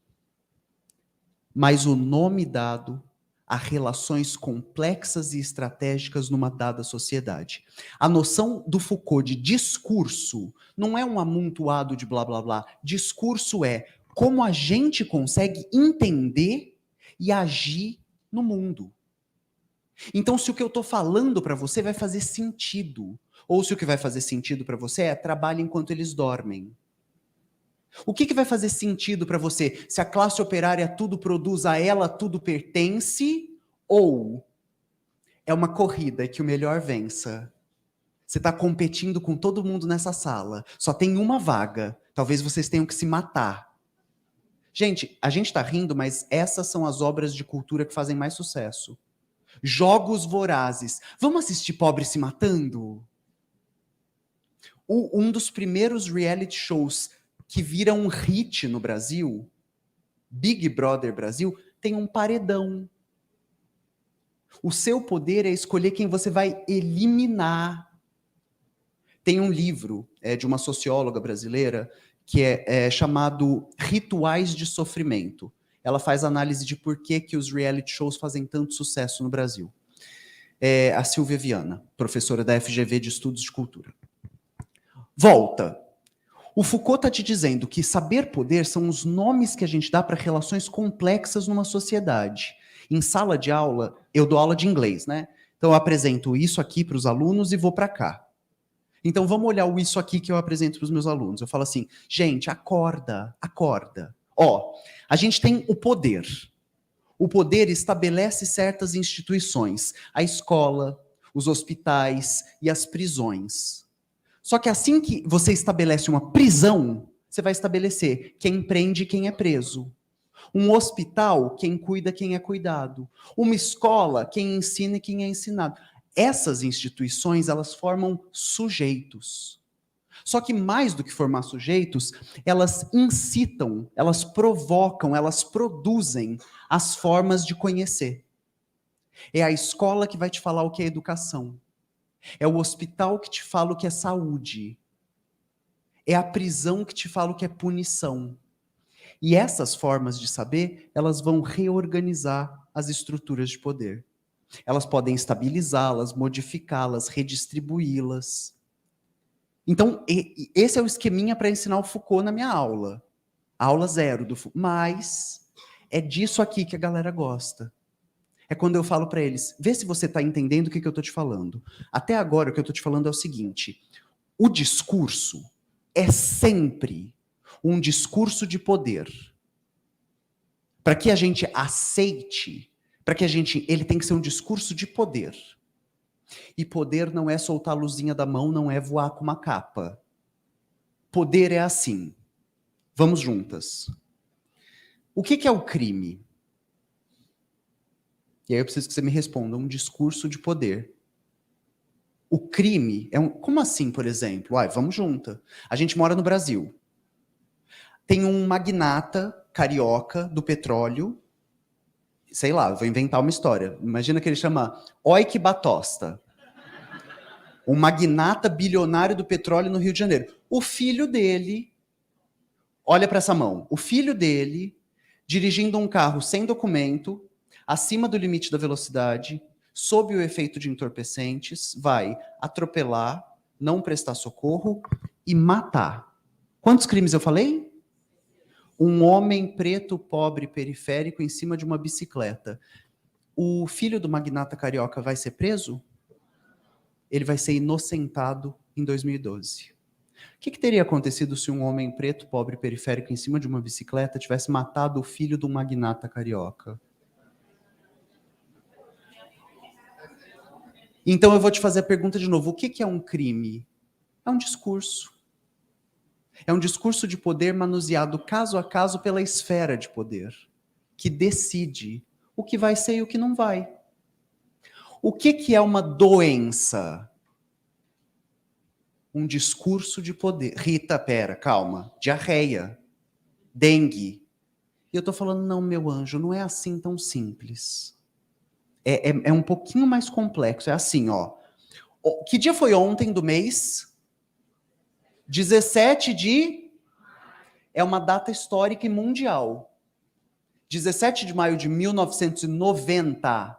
Mas o nome dado a relações complexas e estratégicas numa dada sociedade. A noção do Foucault de discurso não é um amontoado de blá blá blá. Discurso é como a gente consegue entender e agir no mundo. Então, se o que eu estou falando para você vai fazer sentido, ou se o que vai fazer sentido para você é trabalho enquanto eles dormem. O que vai fazer sentido para você? Se a classe operária tudo produz, a ela tudo pertence? Ou é uma corrida que o melhor vença? Você está competindo com todo mundo nessa sala. Só tem uma vaga. Talvez vocês tenham que se matar. Gente, a gente está rindo, mas essas são as obras de cultura que fazem mais sucesso. Jogos Vorazes. Vamos assistir Pobre se matando? Um dos primeiros reality shows que vira um hit no Brasil, Big Brother Brasil, tem um paredão. O seu poder é escolher quem você vai eliminar. Tem um livro de uma socióloga brasileira que é chamado Rituais de Sofrimento. Ela faz análise de por que os reality shows fazem tanto sucesso no Brasil. A Silvia Viana, professora da FGV de Estudos de Cultura. Volta. O Foucault está te dizendo que saber poder são os nomes que a gente dá para relações complexas numa sociedade. Em sala de aula, eu dou aula de inglês, né? Então eu apresento isso aqui para os alunos e vou para cá. Então vamos olhar o isso aqui que eu apresento para os meus alunos. Eu falo assim: gente, acorda, acorda. A gente tem o poder. O poder estabelece certas instituições, a escola, os hospitais e as prisões. Só que assim que você estabelece uma prisão, você vai estabelecer quem prende e quem é preso. Um hospital, quem cuida, quem é cuidado. Uma escola, quem ensina e quem é ensinado. Essas instituições, elas formam sujeitos. Só que mais do que formar sujeitos, elas incitam, elas provocam, elas produzem as formas de conhecer. É a escola que vai te falar o que é educação. É o hospital que te fala o que é saúde. É a prisão que te fala o que é punição. E essas formas de saber, elas vão reorganizar as estruturas de poder. Elas podem estabilizá-las, modificá-las, redistribuí-las. Então, esse é o esqueminha para ensinar o Foucault na minha aula. A aula 0 do Foucault. Mas é disso aqui que a galera gosta. É quando eu falo para eles, vê se você está entendendo o que eu estou te falando. Até agora, o que eu estou te falando é o seguinte, o discurso é sempre um discurso de poder. Para que a gente aceite, ele tem que ser um discurso de poder. E poder não é soltar a luzinha da mão, não é voar com uma capa. Poder é assim. Vamos juntas. O que é o crime? E aí eu preciso que você me responda, um discurso de poder. O crime é um... Como assim, por exemplo? Vamos junta. A gente mora no Brasil. Tem um magnata carioca do petróleo, sei lá, vou inventar uma história. Imagina que ele chama Oik Batosta. Um magnata bilionário do petróleo no Rio de Janeiro. O filho dele, olha para essa mão, o filho dele, dirigindo um carro sem documento, acima do limite da velocidade, sob o efeito de entorpecentes, vai atropelar, não prestar socorro e matar. Quantos crimes eu falei? Um homem preto, pobre, periférico, em cima de uma bicicleta. O filho do magnata carioca vai ser preso? Ele vai ser inocentado em 2012. O que teria acontecido se um homem preto, pobre, periférico, em cima de uma bicicleta tivesse matado o filho do magnata carioca? Então eu vou te fazer a pergunta de novo. O que é um crime? É um discurso. É um discurso de poder manuseado caso a caso pela esfera de poder, que decide o que vai ser e o que não vai. O que é uma doença? Um discurso de poder. Rita, pera, calma. Diarreia. Dengue. E eu tô falando, não, meu anjo, não é assim tão simples. É um pouquinho mais complexo. É assim, ó. Que dia foi ontem do mês? 17 de... É uma data histórica e mundial. 17 de maio de 1990.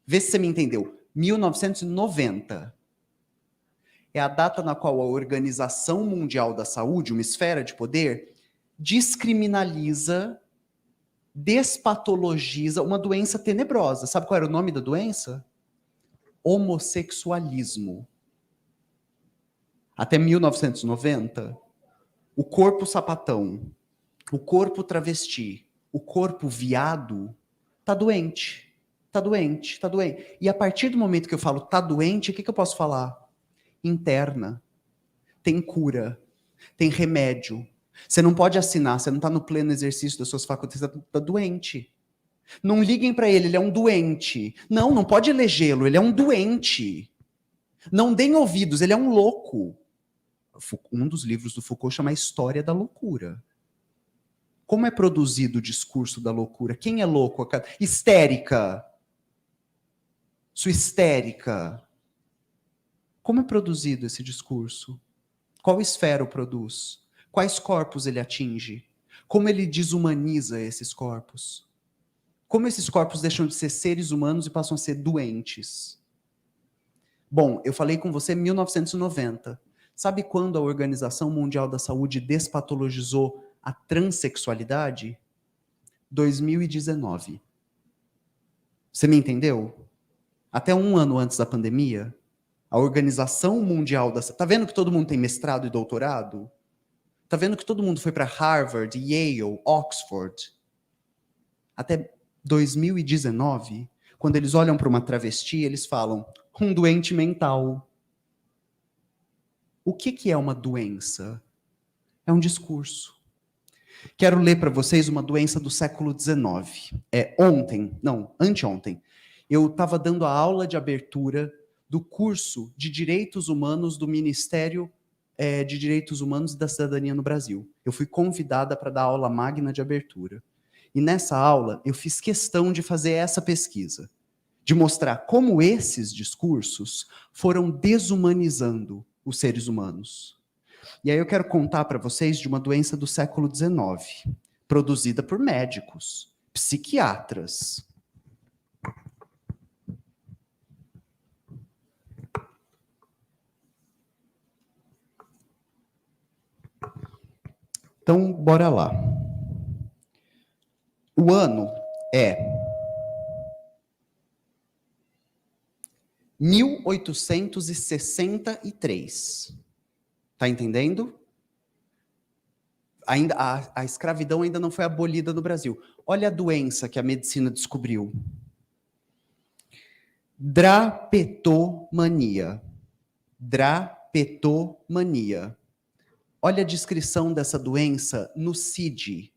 Vê se você me entendeu. 1990. É a data na qual a Organização Mundial da Saúde, uma esfera de poder, descriminaliza, despatologiza uma doença tenebrosa. Sabe qual era o nome da doença? Homossexualismo. Até 1990, o corpo sapatão, o corpo travesti, o corpo viado, tá doente. Tá doente, tá doente. E a partir do momento que eu falo tá doente, o que eu posso falar? Interna. Tem cura. Tem remédio. Você não pode assinar, você não está no pleno exercício das suas faculdades, você está doente. Não liguem para ele é um doente. Não pode elegê-lo, ele é um doente. Não deem ouvidos, ele é um louco. Um dos livros do Foucault chama A História da Loucura. Como é produzido o discurso da loucura? Quem é louco? Histérica. Sua histérica. Como é produzido esse discurso? Qual esfera o produz? Quais corpos ele atinge? Como ele desumaniza esses corpos? Como esses corpos deixam de ser seres humanos e passam a ser doentes? Bom, eu falei com você em 1990. Sabe quando a Organização Mundial da Saúde despatologizou a transexualidade? 2019. Você me entendeu? Até um ano antes da pandemia, a Organização Mundial da Saúde... Tá vendo que todo mundo tem mestrado e doutorado? Tá vendo que todo mundo foi para Harvard, Yale, Oxford? Até 2019, quando eles olham para uma travesti, eles falam, um doente mental. O que é uma doença? É um discurso. Quero ler para vocês uma doença do século XIX. Anteontem, eu estava dando a aula de abertura do curso de Direitos Humanos do Ministério de Direitos Humanos e da Cidadania no Brasil. Eu fui convidada para dar aula magna de abertura. E nessa aula, eu fiz questão de fazer essa pesquisa, de mostrar como esses discursos foram desumanizando os seres humanos. E aí eu quero contar para vocês de uma doença do século XIX, produzida por médicos, psiquiatras. Então, bora lá. O ano é 1863. Tá entendendo? Ainda a escravidão ainda não foi abolida no Brasil. Olha a doença que a medicina descobriu. Drapetomania. Drapetomania. Olha a descrição dessa doença no CID,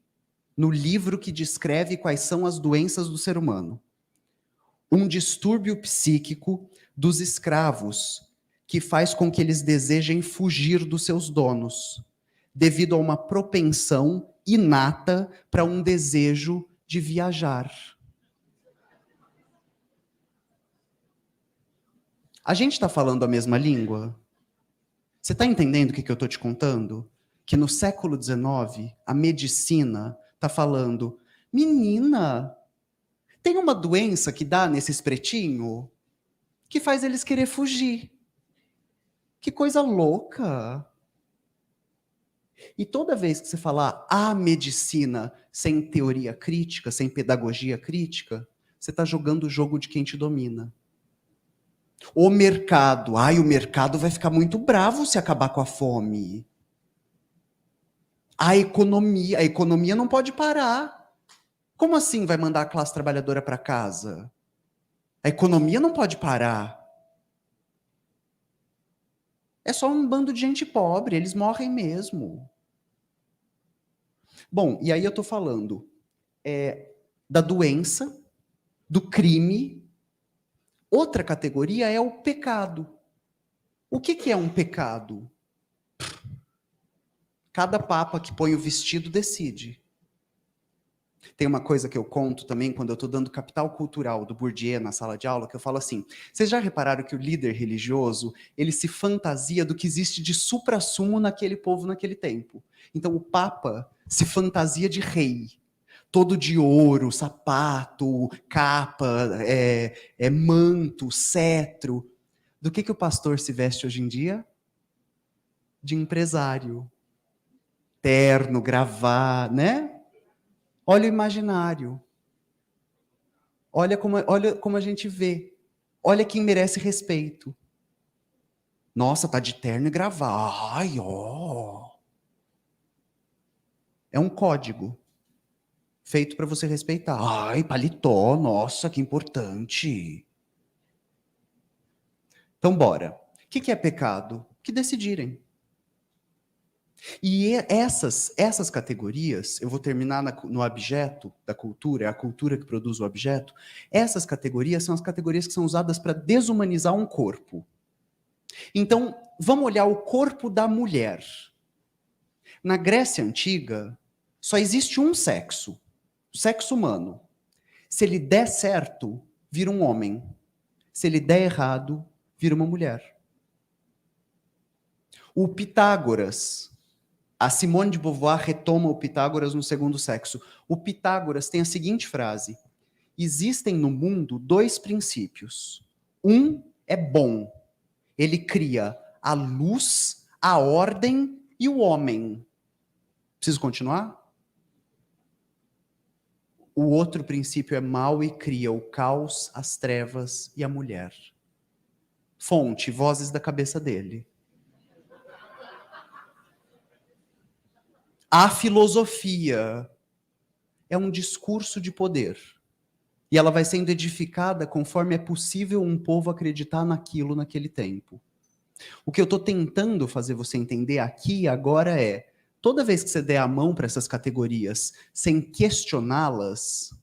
no livro que descreve quais são as doenças do ser humano. Um distúrbio psíquico dos escravos que faz com que eles desejem fugir dos seus donos, devido a uma propensão inata para um desejo de viajar. A gente está falando a mesma língua? Você está entendendo o que eu estou te contando? Que no século XIX, a medicina está falando, menina, tem uma doença que dá nesses pretinhos que faz eles querer fugir. Que coisa louca! E toda vez que você falar a medicina sem teoria crítica, sem pedagogia crítica, você está jogando o jogo de quem te domina. O mercado. O mercado vai ficar muito bravo se acabar com a fome. A economia não pode parar. Como assim vai mandar a classe trabalhadora para casa? A economia não pode parar. É só um bando de gente pobre, eles morrem mesmo. Bom, e aí eu estou falando da doença, do crime. Outra categoria é o pecado. O que é um pecado? Cada papa que põe o vestido decide. Tem uma coisa que eu conto também quando eu estou dando Capital Cultural do Bourdieu na sala de aula, que eu falo assim, vocês já repararam que o líder religioso, ele se fantasia do que existe de suprassumo naquele povo naquele tempo. Então o papa se fantasia de rei. Todo de ouro, sapato, capa, manto, cetro. Do que o pastor se veste hoje em dia? De empresário. Terno, gravata, né? Olha o imaginário. Olha como a gente vê. Olha quem merece respeito. Nossa, tá de terno e gravata. Ai, ó. É um código feito para você respeitar. Ai, paletó, nossa, que importante. Então, bora. O que é pecado? Que decidirem. E essas categorias, eu vou terminar no objeto da cultura, é a cultura que produz o objeto. Essas categorias são as categorias que são usadas para desumanizar um corpo. Então, vamos olhar o corpo da mulher. Na Grécia Antiga, só existe um sexo, o sexo humano. Se ele der certo, vira um homem. Se ele der errado, vira uma mulher. O Pitágoras, a Simone de Beauvoir retoma o Pitágoras no Segundo Sexo. O Pitágoras tem a seguinte frase: existem no mundo dois princípios. Um é bom. Ele cria a luz, a ordem e o homem. Preciso continuar? O outro princípio é mau e cria o caos, as trevas e a mulher. Fonte, vozes da cabeça dele. A filosofia é um discurso de poder. E ela vai sendo edificada conforme é possível um povo acreditar naquilo naquele tempo. O que eu estou tentando fazer você entender aqui e agora é, toda vez que você der a mão para essas categorias sem questioná-las,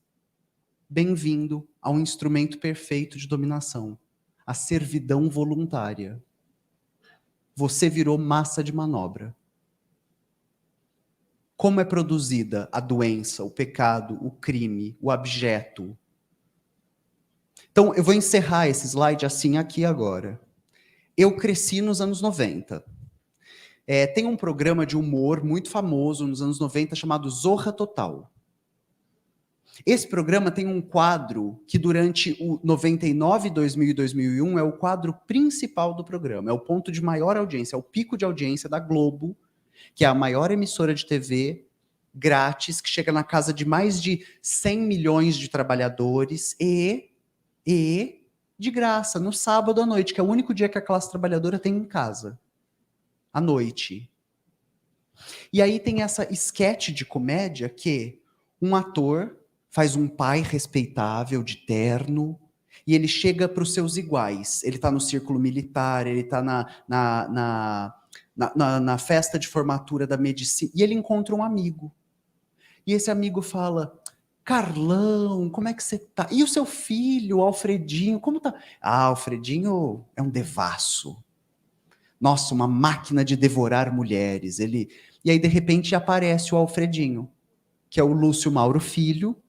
bem-vindo ao instrumento perfeito de dominação, a servidão voluntária. Você virou massa de manobra. Como é produzida a doença, o pecado, o crime, o abjeto? Então, eu vou encerrar esse slide assim aqui agora. Eu cresci nos anos 90. Tem um programa de humor muito famoso nos anos 90 chamado Zorra Total. Esse programa tem um quadro que durante o 99, 2000 e 2001 é o quadro principal do programa, é o ponto de maior audiência, é o pico de audiência da Globo, que é a maior emissora de TV grátis, que chega na casa de mais de 100 milhões de trabalhadores e de graça, no sábado à noite, que é o único dia que a classe trabalhadora tem em casa. À noite. E aí tem essa esquete de comédia que um ator faz um pai respeitável, de terno, e ele chega para os seus iguais. Ele está no círculo militar, ele está na festa de formatura da medicina, e ele encontra um amigo. E esse amigo fala: Carlão, como é que você tá? E o seu filho, o Alfredinho, como tá? Ah, Alfredinho é um devasso. Nossa, uma máquina de devorar mulheres. E aí, de repente, aparece o Alfredinho, que é o Lúcio Mauro Filho,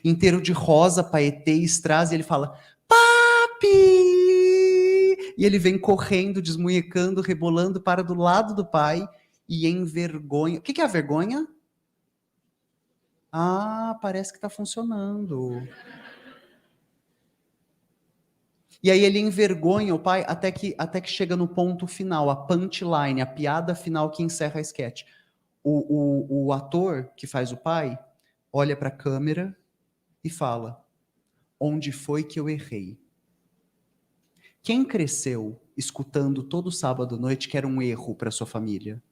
inteiro de rosa, paetê e strass, e ele fala: Papi! E ele vem correndo, desmunhecando, rebolando, para do lado do pai e envergonha. O que é a vergonha? Ah, parece que está funcionando. E aí ele envergonha o pai até que chega no ponto final, a punchline, a piada final que encerra a sketch. O ator que faz o pai olha para a câmera e fala: onde foi que eu errei? Quem cresceu escutando todo sábado à noite que era um erro para sua família?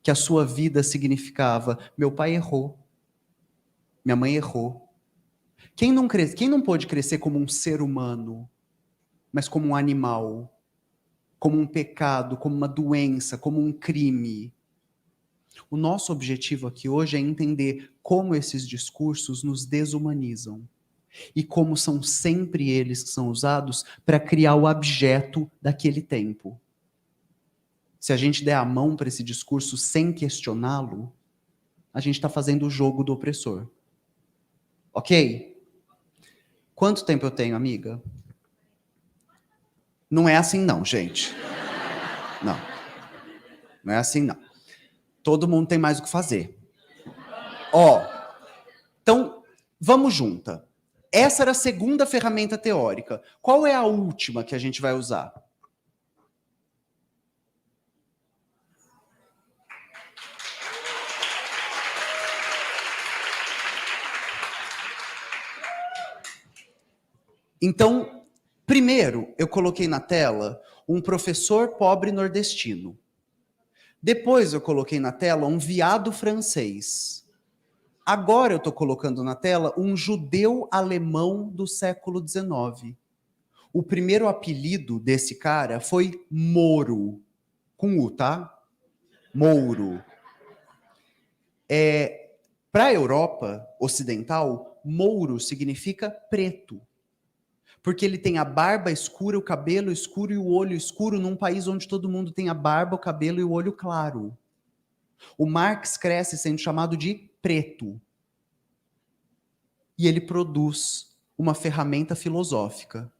Que a sua vida significava: meu pai errou, minha mãe errou. Quem não pôde crescer como um ser humano, mas como um animal, como um pecado, como uma doença, como um crime? O nosso objetivo aqui hoje é entender como esses discursos nos desumanizam e como são sempre eles que são usados para criar o abjeto daquele tempo. Se a gente der a mão para esse discurso sem questioná-lo, a gente está fazendo o jogo do opressor. Ok? Quanto tempo eu tenho, amiga? Não é assim não, gente. Não. Não é assim não. Todo mundo tem mais o que fazer. Então, vamos junta. Essa era a segunda ferramenta teórica. Qual é a última que a gente vai usar? Então, primeiro, eu coloquei na tela um professor pobre nordestino. Depois eu coloquei na tela um viado francês. Agora eu estou colocando na tela um judeu alemão do século XIX. O primeiro apelido desse cara foi Moro. Com U, tá? Mouro. Para a Europa ocidental, Mouro significa preto. Porque ele tem a barba escura, o cabelo escuro e o olho escuro num país onde todo mundo tem a barba, o cabelo e o olho claro. O Marx cresce sendo chamado de preto. E ele produz uma ferramenta filosófica.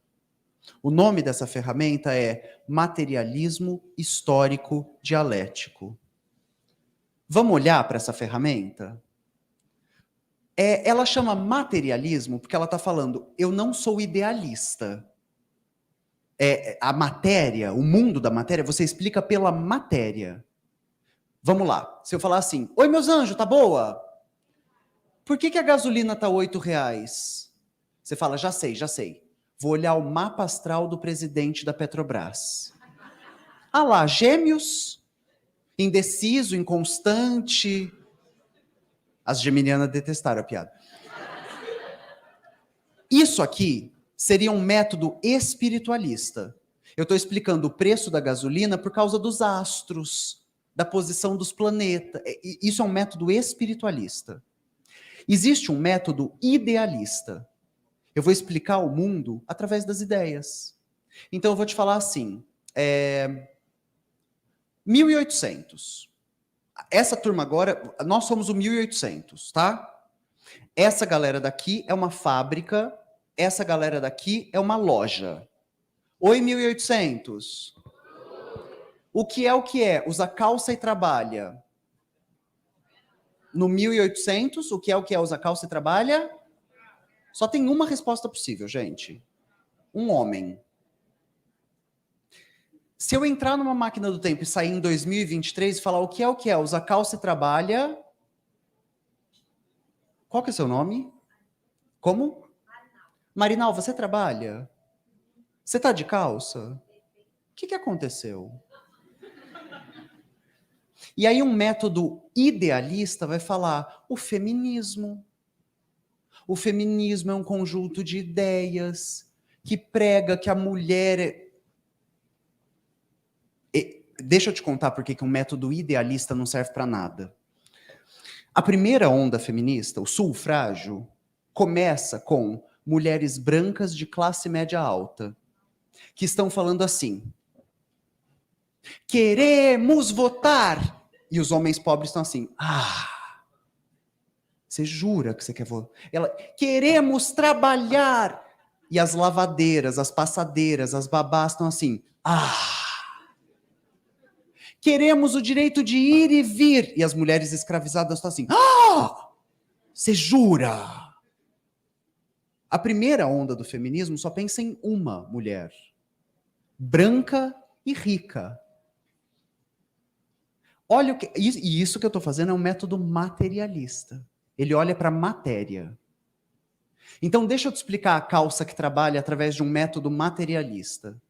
O nome dessa ferramenta é materialismo histórico dialético. Vamos olhar para essa ferramenta? Ela chama materialismo porque ela está falando: eu não sou idealista. A matéria, o mundo da matéria, você explica pela matéria. Vamos lá. Se eu falar assim: oi, meus anjos, tá boa? Por que a gasolina tá R$8? Você fala: já sei. Vou olhar o mapa astral do presidente da Petrobras. Ah lá, gêmeos, indeciso, inconstante. As geminianas detestaram a piada. Isso aqui seria um método espiritualista. Eu estou explicando o preço da gasolina por causa dos astros, da posição dos planetas. Isso é um método espiritualista. Existe um método idealista. Eu vou explicar o mundo através das ideias. Então eu vou te falar assim, 1800. Essa turma agora, nós somos o 1800, tá? Essa galera daqui é uma fábrica, essa galera daqui é uma loja. Oi, 1800. O que é o que é? Usa calça e trabalha. No 1800, o que é o que é? Usa calça e trabalha? Só tem uma resposta possível, gente. Um homem. Se eu entrar numa máquina do tempo e sair em 2023 e falar o que é? Usa calça e trabalha. Qual que é o seu nome? Como? Marinal, você trabalha? Você tá de calça? O que aconteceu? E aí um método idealista vai falar o feminismo. O feminismo é um conjunto de ideias que prega que a mulher... Deixa eu te contar por que um método idealista não serve para nada. A primeira onda feminista, o sufrágio, começa com mulheres brancas de classe média alta, que estão falando assim: queremos votar! E os homens pobres estão assim: você jura que você quer votar? Queremos trabalhar! E as lavadeiras, as passadeiras, as babás estão assim: queremos o direito de ir e vir. E as mulheres escravizadas estão assim: você jura? A primeira onda do feminismo só pensa em uma mulher, branca e rica. Olha e isso que eu estou fazendo é um método materialista. Ele olha para a matéria. Então deixa eu te explicar a calça que trabalha através de um método materialista.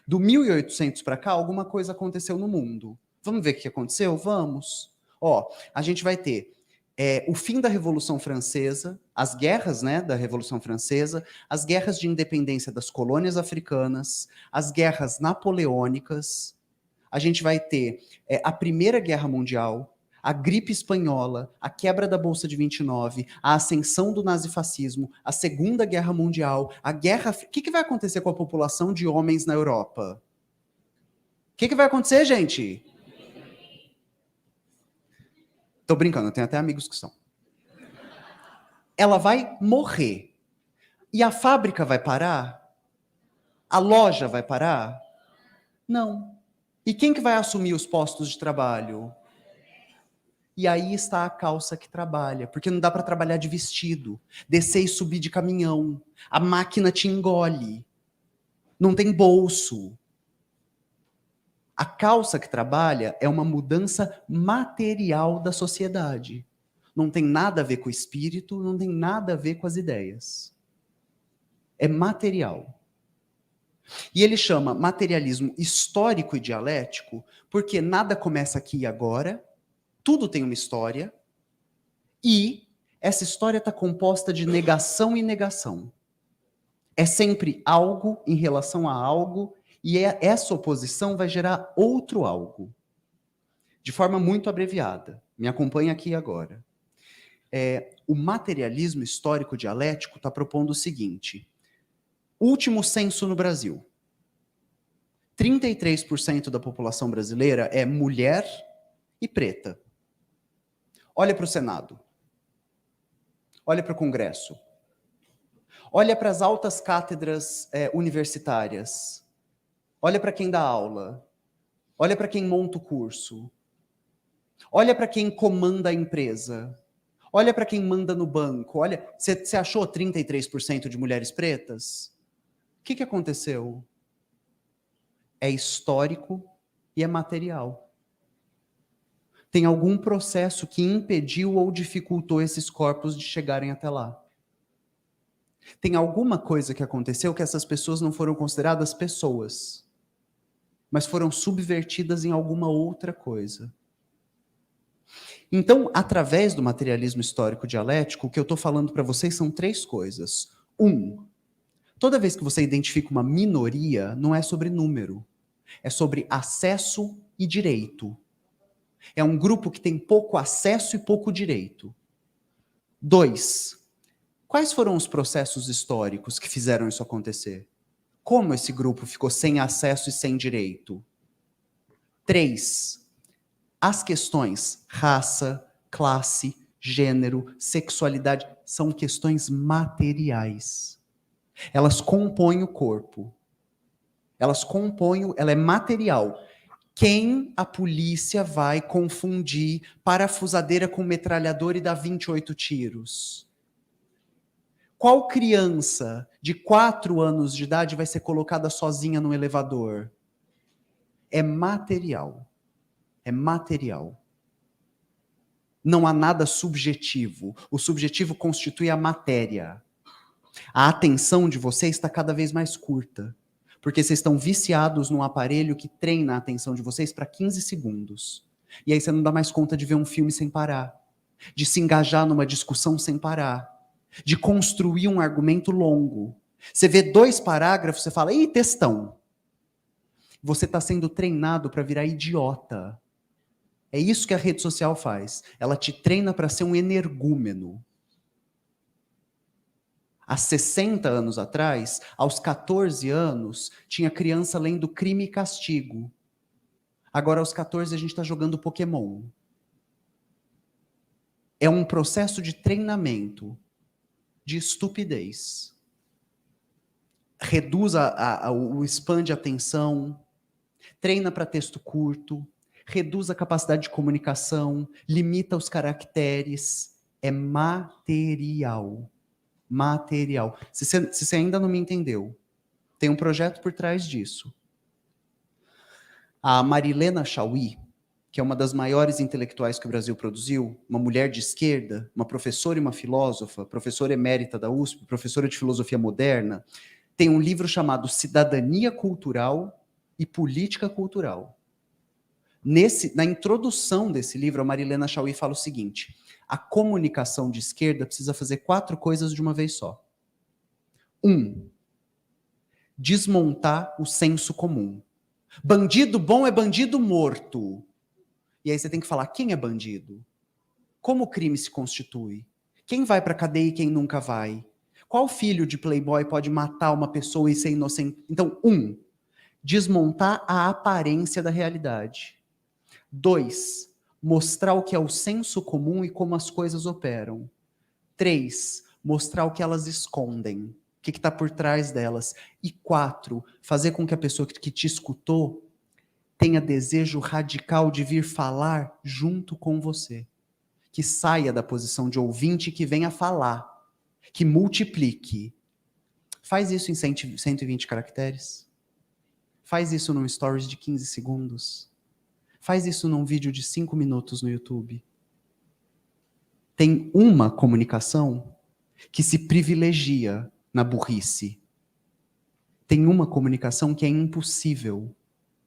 Do 1800 para cá, alguma coisa aconteceu no mundo. Vamos ver o que aconteceu? Vamos. A gente vai ter o fim da Revolução Francesa, as guerras, né, da Revolução Francesa, as guerras de independência das colônias africanas, as guerras napoleônicas. A gente vai ter a Primeira Guerra Mundial, a gripe espanhola, a quebra da Bolsa de 29, a ascensão do nazifascismo, a Segunda Guerra Mundial, a guerra... O que vai acontecer com a população de homens na Europa? O que vai acontecer, gente? Tô brincando, eu tenho até amigos que são. Ela vai morrer. E a fábrica vai parar? A loja vai parar? Não. E quem que vai assumir os postos de trabalho? E aí está a calça que trabalha, porque não dá para trabalhar de vestido, descer e subir de caminhão. A máquina te engole. Não tem bolso. A calça que trabalha é uma mudança material da sociedade. Não tem nada a ver com o espírito, não tem nada a ver com as ideias. É material. E ele chama materialismo histórico e dialético porque nada começa aqui e agora, tudo tem uma história, e essa história está composta de negação e negação. É sempre algo em relação a algo, e essa oposição vai gerar outro algo. De forma muito abreviada. Me acompanha aqui agora. O materialismo histórico dialético está propondo o seguinte: último censo no Brasil. 33% da população brasileira é mulher e preta. Olha para o Senado. Olha para o Congresso. Olha para as altas cátedras universitárias. Olha para quem dá aula. Olha para quem monta o curso. Olha para quem comanda a empresa. Olha para quem manda no banco. Olha, você achou 33% de mulheres pretas? O que aconteceu? É histórico e é material. Tem algum processo que impediu ou dificultou esses corpos de chegarem até lá. Tem alguma coisa que aconteceu que essas pessoas não foram consideradas pessoas, mas foram subvertidas em alguma outra coisa. Então, através do materialismo histórico dialético, o que eu estou falando para vocês são três coisas. Toda vez que você identifica uma minoria, não é sobre número, é sobre acesso e direito. É um grupo que tem pouco acesso e pouco direito. 2, quais foram os processos históricos que fizeram isso acontecer? Como esse grupo ficou sem acesso e sem direito? 3, as questões raça, classe, gênero, sexualidade, são questões materiais. Elas compõem o corpo. Ela é material. Quem a polícia vai confundir parafusadeira com metralhadora e dar 28 tiros? Qual criança de 4 anos de idade vai ser colocada sozinha no elevador? É material. É material. Não há nada subjetivo. O subjetivo constitui a matéria. A atenção de vocês está cada vez mais curta. Porque vocês estão viciados num aparelho que treina a atenção de vocês para 15 segundos. E aí você não dá mais conta de ver um filme sem parar. De se engajar numa discussão sem parar. De construir um argumento longo. Você vê 2 parágrafos, você fala, ih, textão. Você está sendo treinado para virar idiota. É isso que a rede social faz. Ela te treina para ser um energúmeno. Há 60 anos atrás, aos 14 anos, tinha criança lendo Crime e Castigo. Agora, aos 14, a gente está jogando Pokémon. É um processo de treinamento, de estupidez. Reduz o span de atenção, treina para texto curto, reduz a capacidade de comunicação, limita os caracteres. É material. Material. Se você ainda não me entendeu, tem um projeto por trás disso. A Marilena Chaui, que é uma das maiores intelectuais que o Brasil produziu, uma mulher de esquerda, uma professora e uma filósofa, professora emérita da USP, professora de filosofia moderna, tem um livro chamado Cidadania Cultural e Política Cultural. Na introdução desse livro, a Marilena Chaui fala o seguinte: a comunicação de esquerda precisa fazer 4 coisas de uma vez só. 1, desmontar o senso comum. Bandido bom é bandido morto. E aí você tem que falar, quem é bandido? Como o crime se constitui? Quem vai para a cadeia e quem nunca vai? Qual filho de playboy pode matar uma pessoa e ser inocente? Então, 1, desmontar a aparência da realidade. 2, mostrar o que é o senso comum e como as coisas operam. 3, mostrar o que elas escondem, o que está por trás delas. E 4, fazer com que a pessoa que te escutou tenha desejo radical de vir falar junto com você. Que saia da posição de ouvinte e que venha falar. Que multiplique. Faz isso em 120 caracteres. Faz isso num stories de 15 segundos. Faz isso num vídeo de 5 minutos no YouTube. Tem uma comunicação que se privilegia na burrice. Tem uma comunicação que é impossível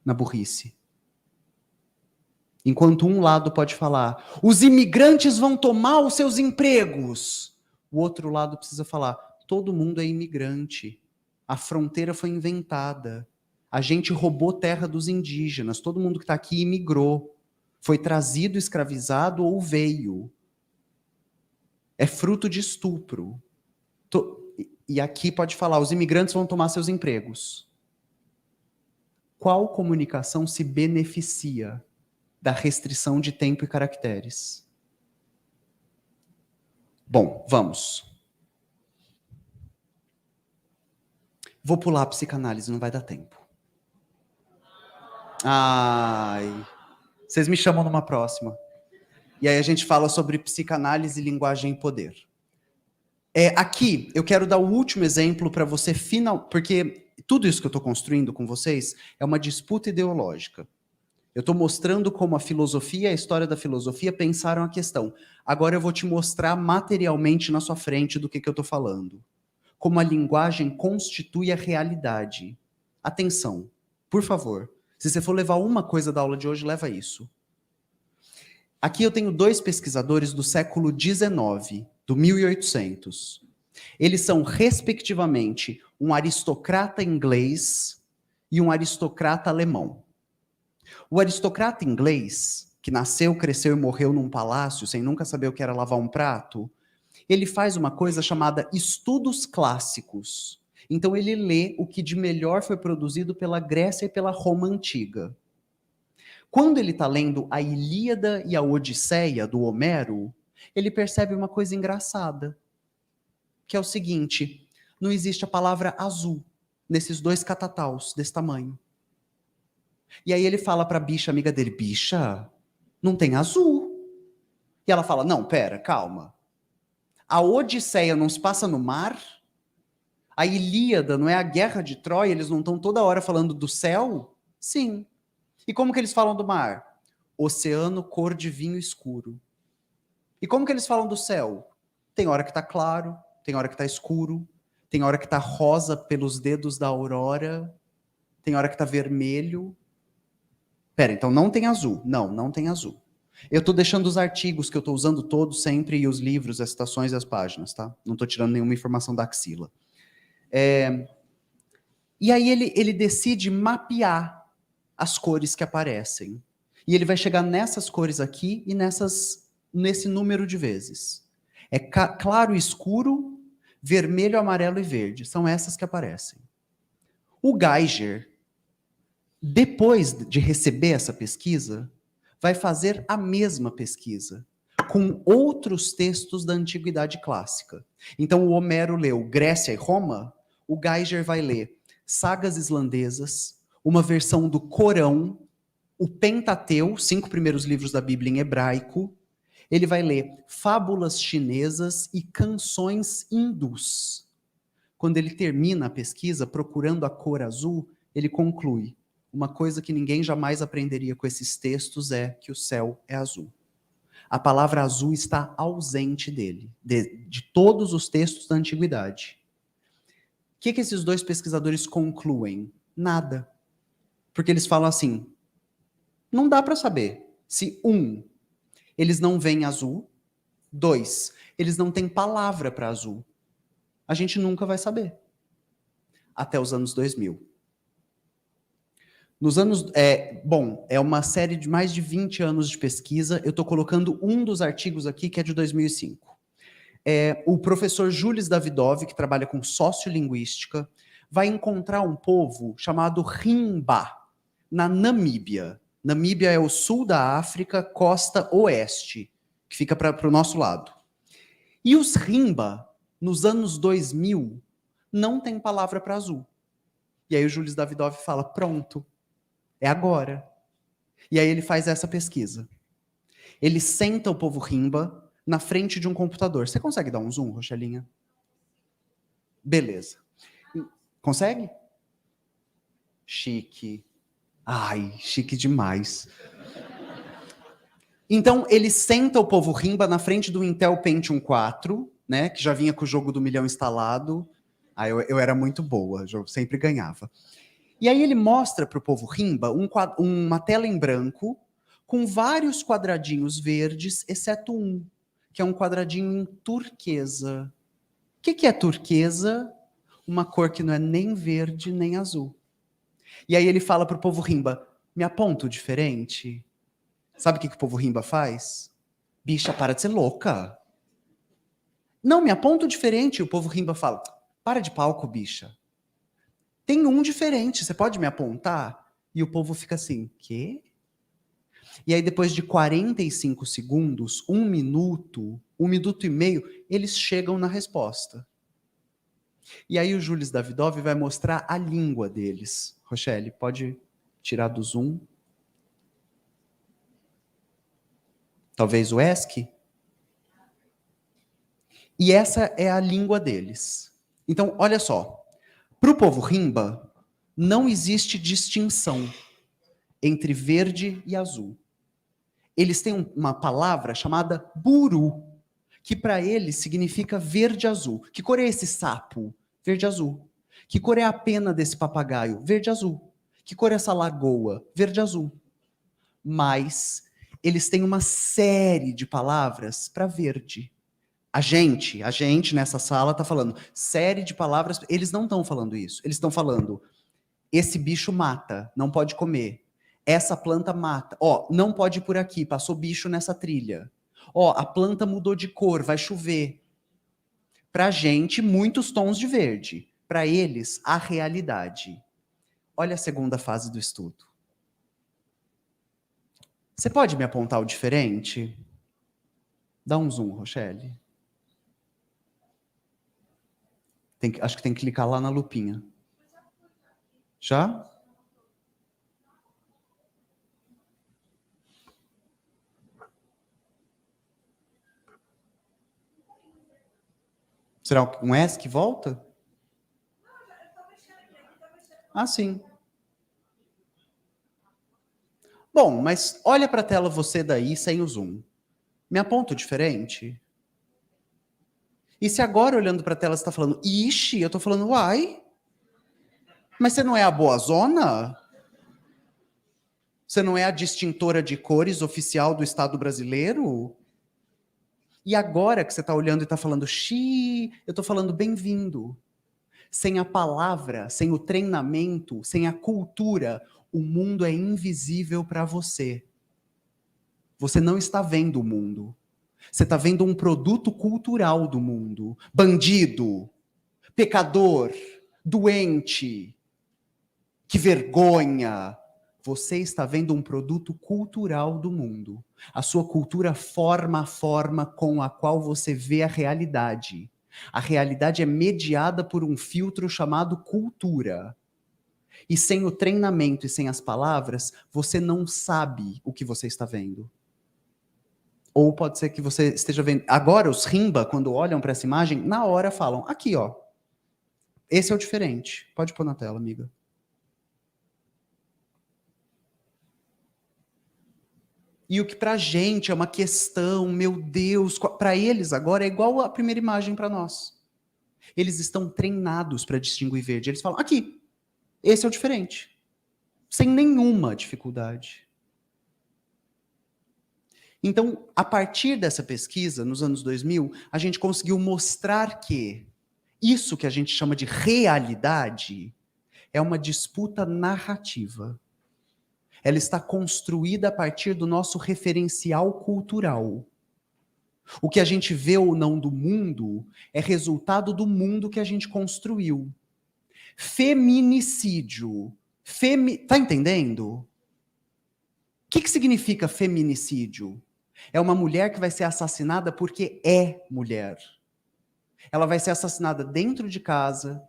na burrice. Enquanto um lado pode falar, os imigrantes vão tomar os seus empregos. O outro lado precisa falar, todo mundo é imigrante. A fronteira foi inventada. A gente roubou terra dos indígenas. Todo mundo que está aqui imigrou. Foi trazido, escravizado ou veio. É fruto de estupro. E aqui pode falar, os imigrantes vão tomar seus empregos. Qual comunicação se beneficia da restrição de tempo e caracteres? Bom, vamos. Vou pular a psicanálise, não vai dar tempo. Ai, vocês me chamam numa próxima. E aí a gente fala sobre psicanálise, linguagem e poder. Aqui, eu quero dar o último exemplo para você porque tudo isso que eu estou construindo com vocês é uma disputa ideológica. Eu estou mostrando como a filosofia e a história da filosofia pensaram a questão. Agora eu vou te mostrar materialmente na sua frente do que eu estou falando. Como a linguagem constitui a realidade. Atenção, por favor. Se você for levar uma coisa da aula de hoje, leva isso. Aqui eu tenho 2 pesquisadores do século XIX, do 1800. Eles são, respectivamente, um aristocrata inglês e um aristocrata alemão. O aristocrata inglês, que nasceu, cresceu e morreu num palácio sem nunca saber o que era lavar um prato, ele faz uma coisa chamada estudos clássicos. Então ele lê o que de melhor foi produzido pela Grécia e pela Roma antiga. Quando ele está lendo a Ilíada e a Odisseia do Homero, ele percebe uma coisa engraçada, que é o seguinte: não existe a palavra azul nesses dois catataus desse tamanho. E aí ele fala para a bicha amiga dele: bicha, não tem azul. E ela fala: não, pera, calma. A Odisseia não se passa no mar? A Ilíada não é a guerra de Troia? Eles não estão toda hora falando do céu? Sim. E como que eles falam do mar? Oceano cor de vinho escuro. E como que eles falam do céu? Tem hora que tá claro, tem hora que tá escuro, tem hora que tá rosa pelos dedos da aurora, tem hora que tá vermelho. Pera, então não tem azul. Não, não tem azul. Eu tô deixando os artigos que eu tô usando todos sempre, e os livros, as citações e as páginas, tá? Não tô tirando nenhuma informação da axila. E aí ele decide mapear as cores que aparecem. E ele vai chegar nessas cores aqui e nesse número de vezes. É claro e escuro, vermelho, amarelo e verde. São essas que aparecem. O Geiger, depois de receber essa pesquisa, vai fazer a mesma pesquisa com outros textos da Antiguidade Clássica. Então o Homero leu Grécia e Roma, o Geiger vai ler sagas islandesas, uma versão do Corão, o Pentateu, 5 primeiros livros da Bíblia em hebraico. Ele vai ler fábulas chinesas e canções hindus. Quando ele termina a pesquisa, procurando a cor azul, ele conclui: uma coisa que ninguém jamais aprenderia com esses textos é que o céu é azul. A palavra azul está ausente dele, de todos os textos da antiguidade. O que esses dois pesquisadores concluem? Nada. Porque eles falam assim: não dá para saber se, 1, eles não veem azul, 2, eles não têm palavra para azul. A gente nunca vai saber. Até os anos 2000. Nos anos... é uma série de mais de 20 anos de pesquisa. Eu estou colocando um dos artigos aqui, que é de 2005. O professor Julis Davidov, que trabalha com sociolinguística, vai encontrar um povo chamado Rimba, na Namíbia. Namíbia é o sul da África, costa oeste, que fica para o nosso lado. E os Rimba, nos anos 2000, não tem palavra para azul. E aí o Julis Davidov fala: pronto, é agora. E aí ele faz essa pesquisa. Ele senta o povo Rimba na frente de um computador. Você consegue dar um zoom, Rochelinha? Beleza. Consegue? Chique. Ai, chique demais. Então, ele senta o povo Rimba na frente do Intel Pentium 4, né, que já vinha com o jogo do milhão instalado. Aí eu era muito boa, eu sempre ganhava. E aí ele mostra para o povo Rimba uma tela em branco com vários quadradinhos verdes, exceto um, que é um quadradinho em turquesa. O que é turquesa? Uma cor que não é nem verde nem azul. E aí ele fala para o povo Rimba: me aponta o diferente? Sabe o que o povo Rimba faz? Bicha, para de ser louca. Não, me aponta o diferente. E o povo Rimba fala: para de palco, bicha. Tem um diferente, você pode me apontar? E o povo fica assim: quê? E aí depois de 45 segundos, 1 minuto, 1 minuto e meio, eles chegam na resposta. E aí o Julis Davidov vai mostrar a língua deles. Rochelle, pode tirar do zoom? Talvez o ESC? E essa é a língua deles. Então, olha só. Para o povo Rimba, não existe distinção entre verde e azul. Eles têm uma palavra chamada buru, que para eles significa verde-azul. Que cor é esse sapo? Verde-azul. Que cor é a pena desse papagaio? Verde-azul. Que cor é essa lagoa? Verde-azul. Mas eles têm uma série de palavras para verde. A gente nessa sala está falando série de palavras. Eles não estão falando isso. Eles estão falando: esse bicho mata, não pode comer. Essa planta mata. Ó, não pode ir por aqui, passou bicho nessa trilha. Ó, a planta mudou de cor, vai chover. Pra gente, muitos tons de verde. Para eles, a realidade. Olha a segunda fase do estudo. Você pode me apontar o diferente? Dá um zoom, Rochelle. Acho que tem que clicar lá na lupinha. Já? Será um S que volta? Ah, sim. Bom, mas olha para a tela você daí sem o zoom. Me aponta o diferente? E se agora, olhando para a tela, você está falando, ixi, eu estou falando, uai, mas você não é a boa zona? Você não é a distintora de cores oficial do Estado brasileiro? E agora que você está olhando e está falando, xi, eu estou falando bem-vindo. Sem a palavra, sem o treinamento, sem a cultura, o mundo é invisível para você. Você não está vendo o mundo. Você está vendo um produto cultural do mundo. Bandido, pecador, doente, que vergonha. Você está vendo um produto cultural do mundo. A sua cultura forma a forma com a qual você vê a realidade. A realidade é mediada por um filtro chamado cultura. E sem o treinamento e sem as palavras, você não sabe o que você está vendo. Ou pode ser que você esteja vendo. Agora, os Rimba, quando olham para essa imagem, na hora falam: aqui, ó. Esse é o diferente. Pode pôr na tela, amiga. E o que pra gente é uma questão, meu Deus, para eles agora é igual a primeira imagem para nós. Eles estão treinados para distinguir verde. Eles falam: aqui, esse é o diferente. Sem nenhuma dificuldade. Então, a partir dessa pesquisa, nos anos 2000, a gente conseguiu mostrar que isso que a gente chama de realidade é uma disputa narrativa. Ela está construída a partir do nosso referencial cultural. O que a gente vê ou não do mundo é resultado do mundo que a gente construiu. Feminicídio. Tá entendendo? O que significa feminicídio? É uma mulher que vai ser assassinada porque é mulher. Ela vai ser assassinada dentro de casa,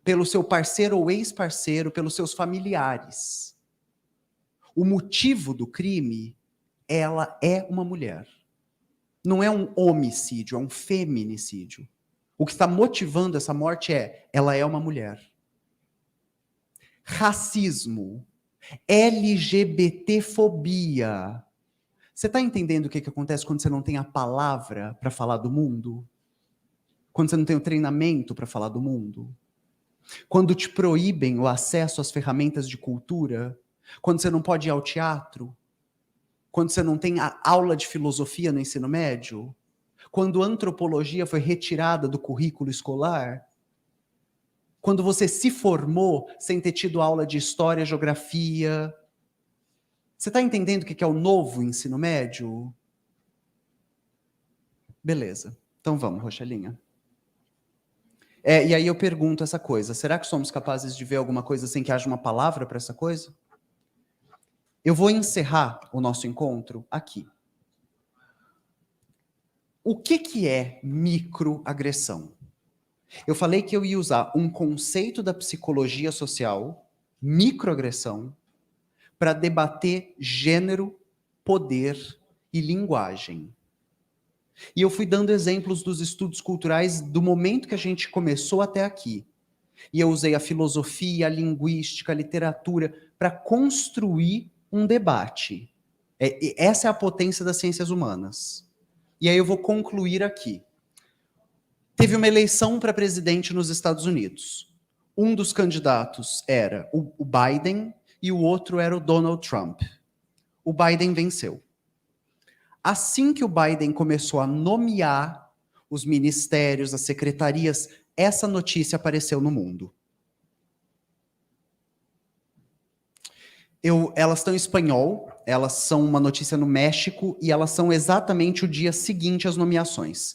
pelo seu parceiro ou ex-parceiro, pelos seus familiares. O motivo do crime, ela é uma mulher. Não é um homicídio, é um feminicídio. O que está motivando essa morte ela é uma mulher. Racismo, LGBTfobia. Você está entendendo o que acontece quando você não tem a palavra para falar do mundo? Quando você não tem o treinamento para falar do mundo? Quando te proíbem o acesso às ferramentas de cultura? Quando você não pode ir ao teatro? Quando você não tem a aula de filosofia no ensino médio? Quando a antropologia foi retirada do currículo escolar? Quando você se formou sem ter tido aula de história, geografia? Você está entendendo o que é o novo ensino médio? Beleza. Então vamos, Rochelinha. E aí eu pergunto essa coisa, será que somos capazes de ver alguma coisa sem que haja uma palavra para essa coisa? Eu vou encerrar o nosso encontro aqui. O que é microagressão? Eu falei que eu ia usar um conceito da psicologia social, microagressão, para debater gênero, poder e linguagem. E eu fui dando exemplos dos estudos culturais do momento que a gente começou até aqui. E eu usei a filosofia, a linguística, a literatura para construir um debate. Essa é a potência das ciências humanas. E aí eu vou concluir aqui. Teve uma eleição para presidente nos Estados Unidos. Um dos candidatos era o Biden e o outro era o Donald Trump. O Biden venceu. Assim que o Biden começou a nomear os ministérios, as secretarias. Essa notícia apareceu no mundo. Elas estão em espanhol, elas são uma notícia no México e elas são exatamente o dia seguinte às nomeações.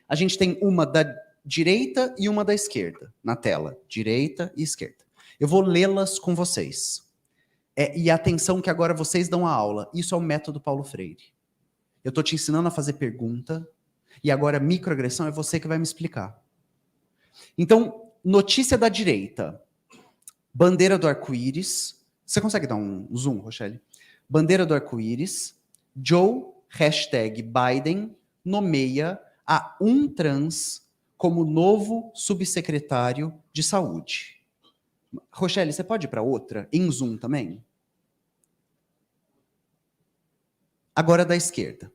A gente tem uma da direita e uma da esquerda na tela. Direita e esquerda. Eu vou lê-las com vocês. E atenção que agora vocês dão a aula. Isso é o método Paulo Freire. Eu estou te ensinando a fazer pergunta e agora microagressão é você que vai me explicar. Então, notícia da direita. Bandeira do arco-íris. Você consegue dar um zoom, Rochelle? Bandeira do arco-íris. Joe, #Biden, nomeia a um trans como novo subsecretário de saúde. Rochelle, você pode ir para outra? Em zoom também? Agora da esquerda.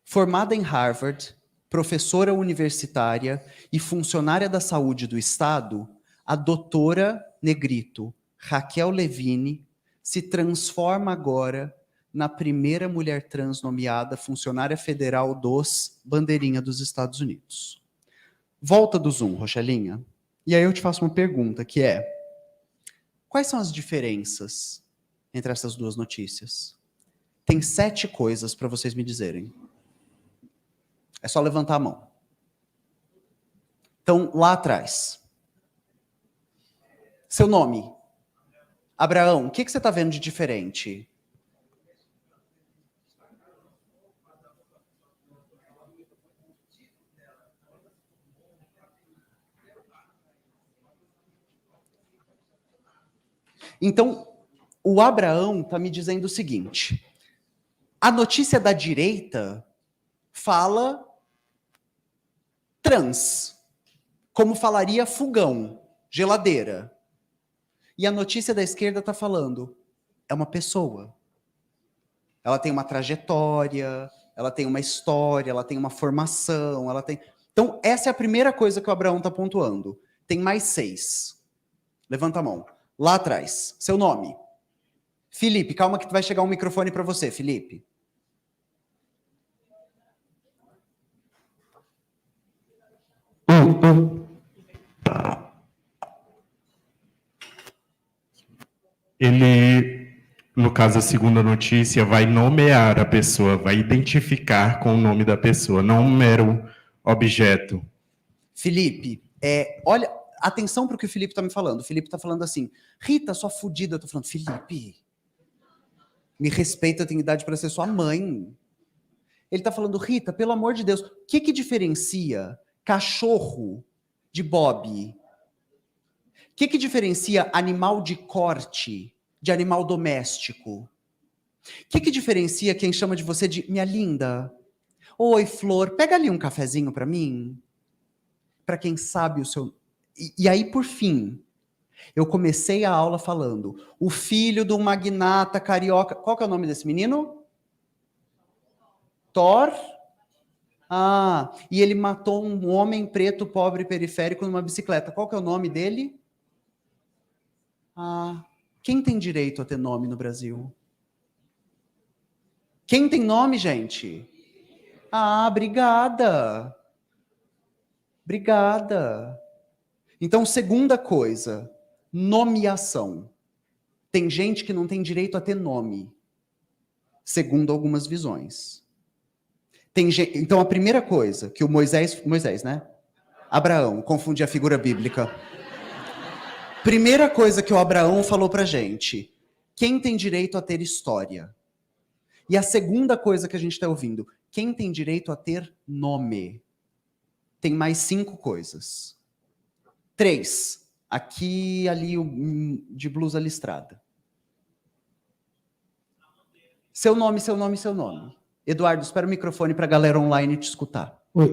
Formada em Harvard, professora universitária e funcionária da saúde do Estado, a doutora Negrito Raquel Levine se transforma agora na primeira mulher trans nomeada funcionária federal dos bandeirinha dos Estados Unidos. Volta do zoom, Rochelinha. E aí eu te faço uma pergunta, que é: quais são as diferenças entre essas duas notícias? Tem 7 coisas para vocês me dizerem. É só levantar a mão. Então, lá atrás. Seu nome? Abraão, o que você está vendo de diferente? Então, o Abraão está me dizendo o seguinte: a notícia da direita fala trans, como falaria fogão, geladeira. E a notícia da esquerda está falando, é uma pessoa. Ela tem uma trajetória, ela tem uma história, ela tem uma formação, ela tem... Então, essa é a primeira coisa que o Abraão está pontuando. Tem mais 6. Levanta a mão. Lá atrás, seu nome. Felipe, calma que vai chegar um microfone para você, Felipe. Ele, no caso, a segunda notícia, vai nomear a pessoa, vai identificar com o nome da pessoa, não um mero objeto. Felipe, olha, atenção para o que o Felipe está me falando. O Felipe está falando assim, Rita, sua fudida. Eu estou falando, Felipe, me respeita, eu tenho idade para ser sua mãe. Ele está falando, Rita, pelo amor de Deus, o que diferencia cachorro de Bob? O que diferencia animal de corte de animal doméstico? O que diferencia quem chama de você de minha linda? Oi, Flor, pega ali um cafezinho para mim. Para quem sabe o seu... E aí, por fim, eu comecei a aula falando, o filho de um magnata carioca... Qual que é o nome desse menino? Thor? Ah, e ele matou um homem preto, pobre, periférico numa bicicleta. Qual que é o nome dele? Ah, quem tem direito a ter nome no Brasil? Quem tem nome, gente? Ah, obrigada. Obrigada. Então, segunda coisa, nomeação. Tem gente que não tem direito a ter nome, segundo algumas visões. Então, a primeira coisa que o Moisés, né? Abraão, confundi a figura bíblica. Primeira coisa que o Abraão falou pra gente, quem tem direito a ter história? E a segunda coisa que a gente está ouvindo, quem tem direito a ter nome? Tem mais 5 coisas. 3, aqui, ali, de blusa listrada. Seu nome. Eduardo, espera o microfone para a galera online te escutar. Oi.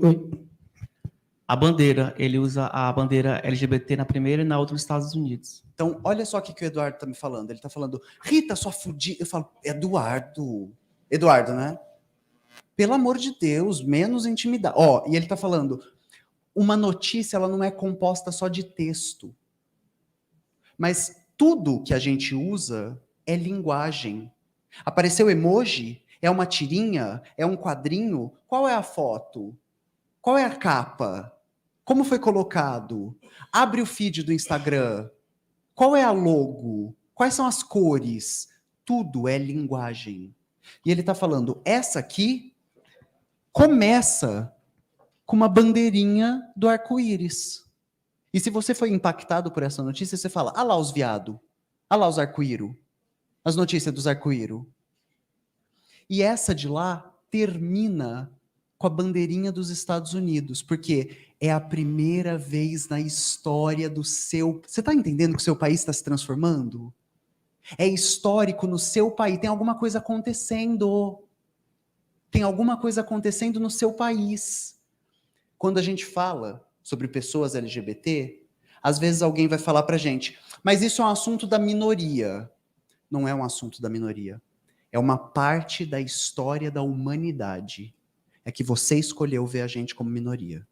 A bandeira, ele usa a bandeira LGBT na primeira e na outra nos Estados Unidos. Então, olha só o que o Eduardo está me falando. Ele está falando, Rita, sua fudida. Eu falo, Eduardo, né? Pelo amor de Deus, menos intimidade. E ele está falando, uma notícia ela não é composta só de texto. Mas tudo que a gente usa é linguagem. Apareceu emoji? É uma tirinha? É um quadrinho? Qual é a foto? Qual é a capa? Como foi colocado? Abre o feed do Instagram. Qual é a logo? Quais são as cores? Tudo é linguagem. E ele está falando, essa aqui começa com uma bandeirinha do arco-íris. E se você foi impactado por essa notícia, você fala, ah lá os viados, ah lá os arco-íro, as notícias dos arco-íro. E essa de lá termina com a bandeirinha dos Estados Unidos, porque é a primeira vez na história do seu... Você está entendendo que o seu país está se transformando? É histórico no seu país, tem alguma coisa acontecendo. Tem alguma coisa acontecendo no seu país. Quando a gente fala sobre pessoas LGBT, às vezes alguém vai falar pra gente, mas isso é um assunto da minoria. Não é um assunto da minoria. É uma parte da história da humanidade. É que você escolheu ver a gente como minoria.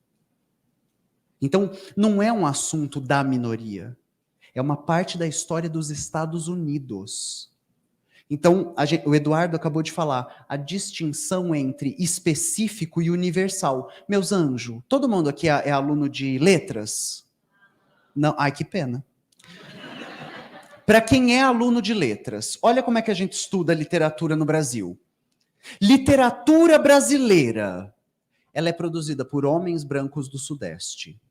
Então, não é um assunto da minoria. É uma parte da história dos Estados Unidos. Então, o Eduardo acabou de falar, a distinção entre específico e universal. Meus anjos, todo mundo aqui é aluno de letras? Não, ai, que pena. Para quem é aluno de letras, olha como é que a gente estuda literatura no Brasil. Literatura brasileira, ela é produzida por homens brancos do Sudeste.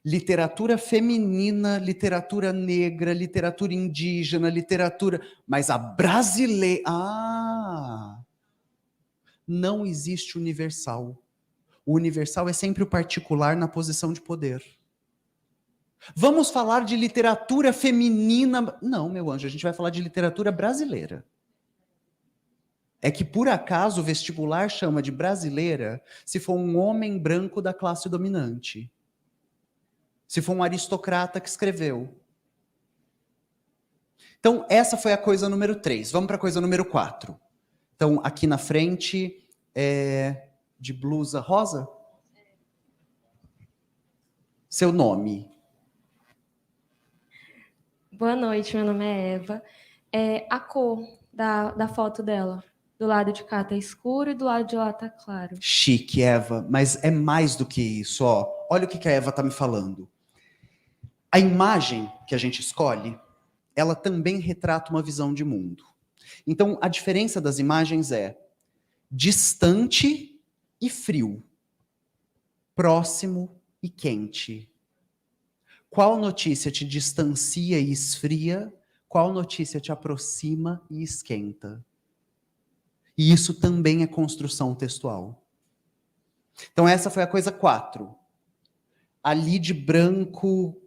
Literatura feminina, literatura negra, literatura indígena, literatura... Mas a brasileira... Não existe universal. O universal é sempre o particular na posição de poder. Vamos falar de literatura feminina... Não, meu anjo, a gente vai falar de literatura brasileira. É que, por acaso, o vestibular chama de brasileira se for um homem branco da classe dominante. Se for um aristocrata que escreveu. Então, essa foi a coisa número 3. Vamos para a coisa número 4. Então, aqui na frente, de blusa rosa? Seu nome? Boa noite, meu nome é Eva. A cor da foto dela. Do lado de cá tá escuro e do lado de lá tá claro. Chique, Eva. Mas é mais do que isso, ó. Olha o que a Eva tá me falando. A imagem que a gente escolhe, ela também retrata uma visão de mundo. Então, a diferença das imagens é distante e frio, próximo e quente. Qual notícia te distancia e esfria? Qual notícia te aproxima e esquenta? E isso também é construção textual. Então, essa foi a coisa 4. Ali de branco...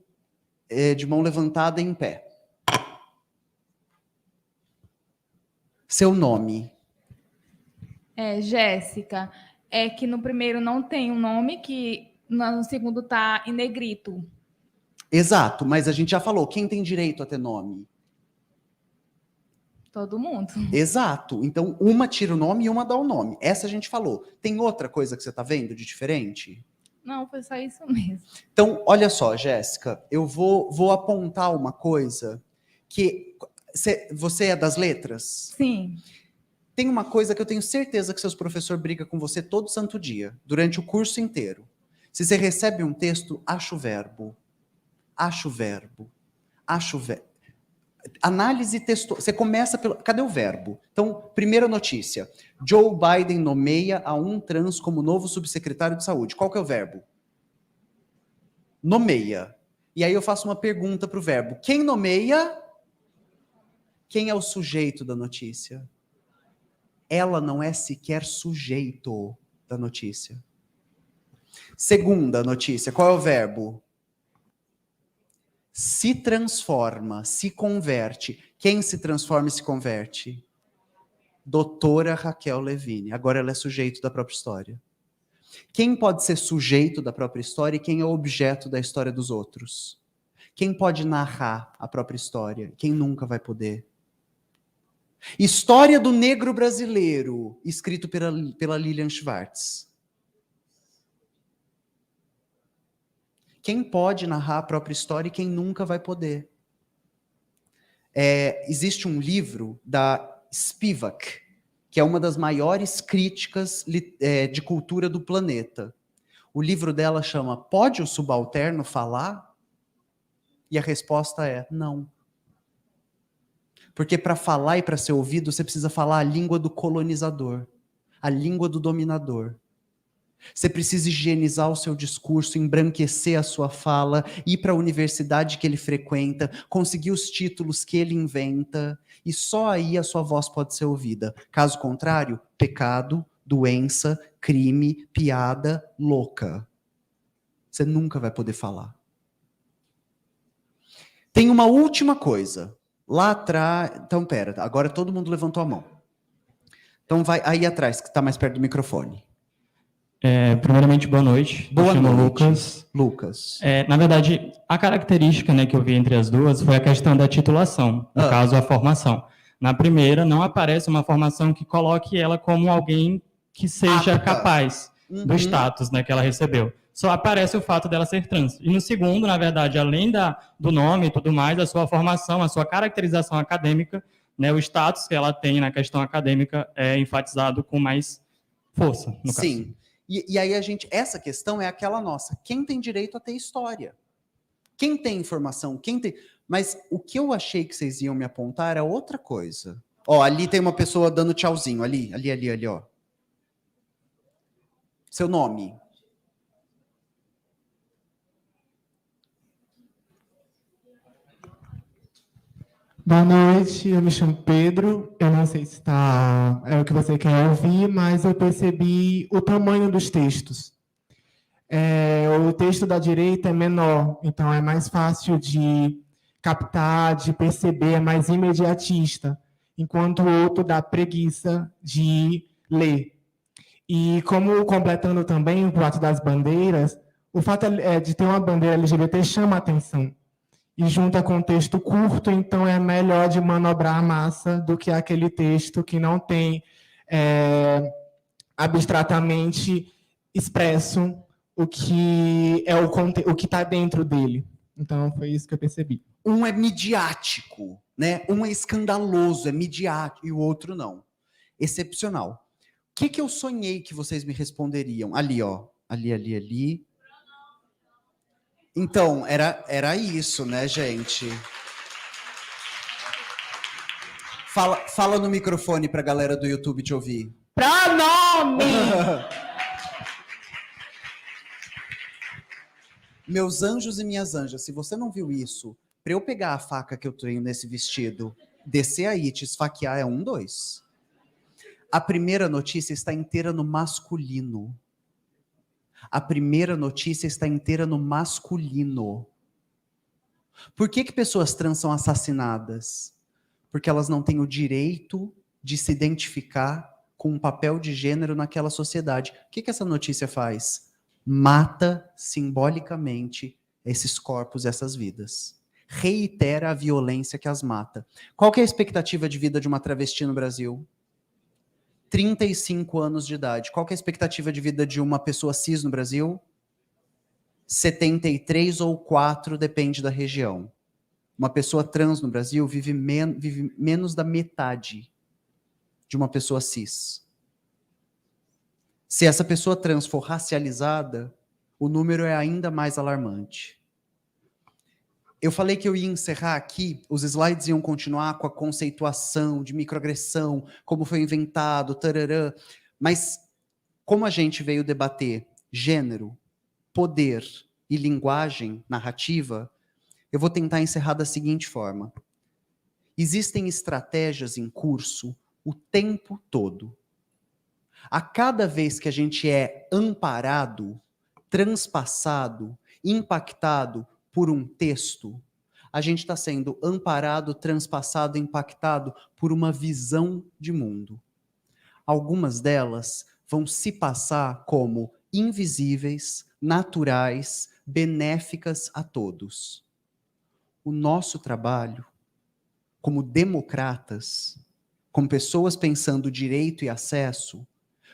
de mão levantada em pé. Seu nome? Jéssica. É que no primeiro não tem um nome, que no segundo tá em negrito. Exato, mas a gente já falou, quem tem direito a ter nome? Todo mundo. Exato, então uma tira o nome e uma dá o nome. Essa a gente falou. Tem outra coisa que você tá vendo de diferente? Não, foi só isso mesmo. Então, olha só, Jéssica, eu vou apontar uma coisa que... Você é das letras? Sim. Tem uma coisa que eu tenho certeza que seus professores brigam com você todo santo dia, durante o curso inteiro. Se você recebe um texto, acha o verbo. Acha o verbo. Acha o verbo. Análise textual. Você começa pelo... Cadê o verbo? Então, primeira notícia. Joe Biden nomeia a um trans como novo subsecretário de saúde. Qual que é o verbo? Nomeia. E aí eu faço uma pergunta para o verbo. Quem nomeia? Quem é o sujeito da notícia? Ela não é sequer sujeito da notícia. Segunda notícia. Qual é o verbo? Se transforma, se converte. Quem se transforma e se converte? Doutora Raquel Levine. Agora ela é sujeito da própria história. Quem pode ser sujeito da própria história e quem é objeto da história dos outros? Quem pode narrar a própria história? Quem nunca vai poder? História do Negro Brasileiro, escrito pela Lilian Schwartz. Quem pode narrar a própria história e quem nunca vai poder? Existe um livro da Spivak, que é uma das maiores críticas de cultura do planeta. O livro dela chama Pode o Subalterno Falar? E a resposta é não. Porque para falar e para ser ouvido, você precisa falar a língua do colonizador, a língua do dominador. Você precisa higienizar o seu discurso, embranquecer a sua fala, ir para a universidade que ele frequenta, conseguir os títulos que ele inventa, e só aí a sua voz pode ser ouvida. Caso contrário, pecado, doença, crime, piada, louca. Você nunca vai poder falar. Tem uma última coisa. Lá atrás... Então, pera, agora todo mundo levantou a mão. Então vai aí atrás, que está mais perto do microfone. Primeiramente, boa noite. Boa Me chamo noite, Lucas. Lucas. Na verdade, a característica, né, que eu vi entre as duas foi a questão da titulação, no caso, a formação. Na primeira, não aparece uma formação que coloque ela como alguém que seja capaz do status, né, que ela recebeu. Só aparece o fato dela ser trans. E no segundo, na verdade, além do nome e tudo mais, a sua formação, a sua caracterização acadêmica, né, o status que ela tem na questão acadêmica é enfatizado com mais força, no caso. Sim. E aí essa questão é aquela nossa. Quem tem direito a ter história? Quem tem informação? Quem tem... Mas o que eu achei que vocês iam me apontar é outra coisa. Ó, ali tem uma pessoa dando tchauzinho. Ali, ó. Seu nome? Boa noite, eu me chamo Pedro. Eu não sei se é o que você quer ouvir, mas eu percebi o tamanho dos textos. O texto da direita é menor, então é mais fácil de captar, de perceber, é mais imediatista, enquanto o outro dá preguiça de ler. E como completando também o ato das bandeiras, o fato de ter uma bandeira LGBT chama a atenção. E junta com texto curto, então é melhor de manobrar a massa do que aquele texto que não tem abstratamente expresso o que é o que está dentro dele. Então foi isso que eu percebi. Um é midiático, né? Um é escandaloso, é midiático, e o outro não. Excepcional. O que eu sonhei que vocês me responderiam? Ali, ó. Ali. Então, era isso, né, gente? Fala no microfone pra galera do YouTube te ouvir. Pronome! Meus anjos e minhas anjas, se você não viu isso, pra eu pegar a faca que eu tenho nesse vestido, descer aí e te esfaquear é 1, 2. A primeira notícia está inteira no masculino. A primeira notícia está inteira no masculino. Por que pessoas trans são assassinadas? Porque elas não têm o direito de se identificar com um papel de gênero naquela sociedade. O que essa notícia faz? Mata simbolicamente esses corpos, essas vidas. Reitera a violência que as mata. Qual que é a expectativa de vida de uma travesti no Brasil? 35 anos de idade. Qual que é a expectativa de vida de uma pessoa cis no Brasil? 73 ou 4, depende da região. Uma pessoa trans no Brasil vive menos da metade de uma pessoa cis. Se essa pessoa trans for racializada, o número é ainda mais alarmante. Eu falei que eu ia encerrar aqui, os slides iam continuar com a conceituação de microagressão, como foi inventado, tararã, mas como a gente veio debater gênero, poder e linguagem narrativa, eu vou tentar encerrar da seguinte forma. Existem estratégias em curso o tempo todo. A cada vez que a gente é amparado, transpassado, impactado por um texto, a gente está sendo amparado, transpassado, impactado por uma visão de mundo. Algumas delas vão se passar como invisíveis, naturais, benéficas a todos. O nosso trabalho, como democratas, como pessoas pensando direito e acesso,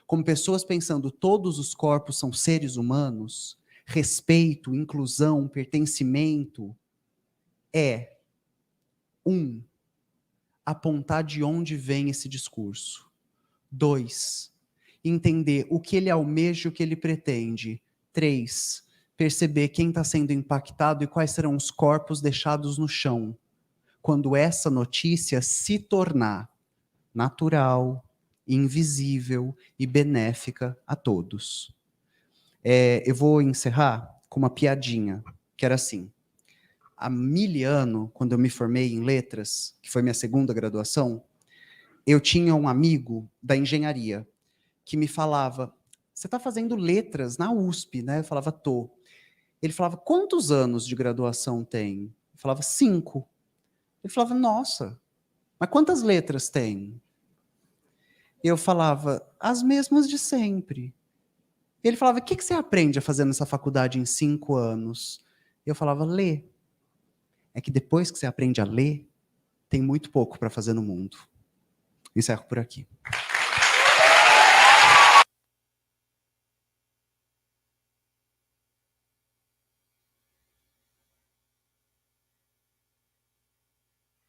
como pessoas pensando todos os corpos são seres humanos, respeito, inclusão, pertencimento, é 1. Apontar de onde vem esse discurso. 2. Entender o que ele almeja e o que ele pretende. 3, perceber quem está sendo impactado e quais serão os corpos deixados no chão quando essa notícia se tornar natural, invisível e benéfica a todos. Eu vou encerrar com uma piadinha, que era assim. Há 1000 anos, quando eu me formei em letras, que foi minha segunda graduação, eu tinha um amigo da engenharia que me falava, você está fazendo letras na USP, né? Eu falava, tô. Ele falava, quantos anos de graduação tem? Eu falava, 5. Ele falava, nossa, mas quantas letras tem? Eu falava, as mesmas de sempre. Ele falava, o que você aprende a fazer nessa faculdade em 5 anos? Eu falava, ler. É que depois que você aprende a ler, tem muito pouco para fazer no mundo. Encerro por aqui.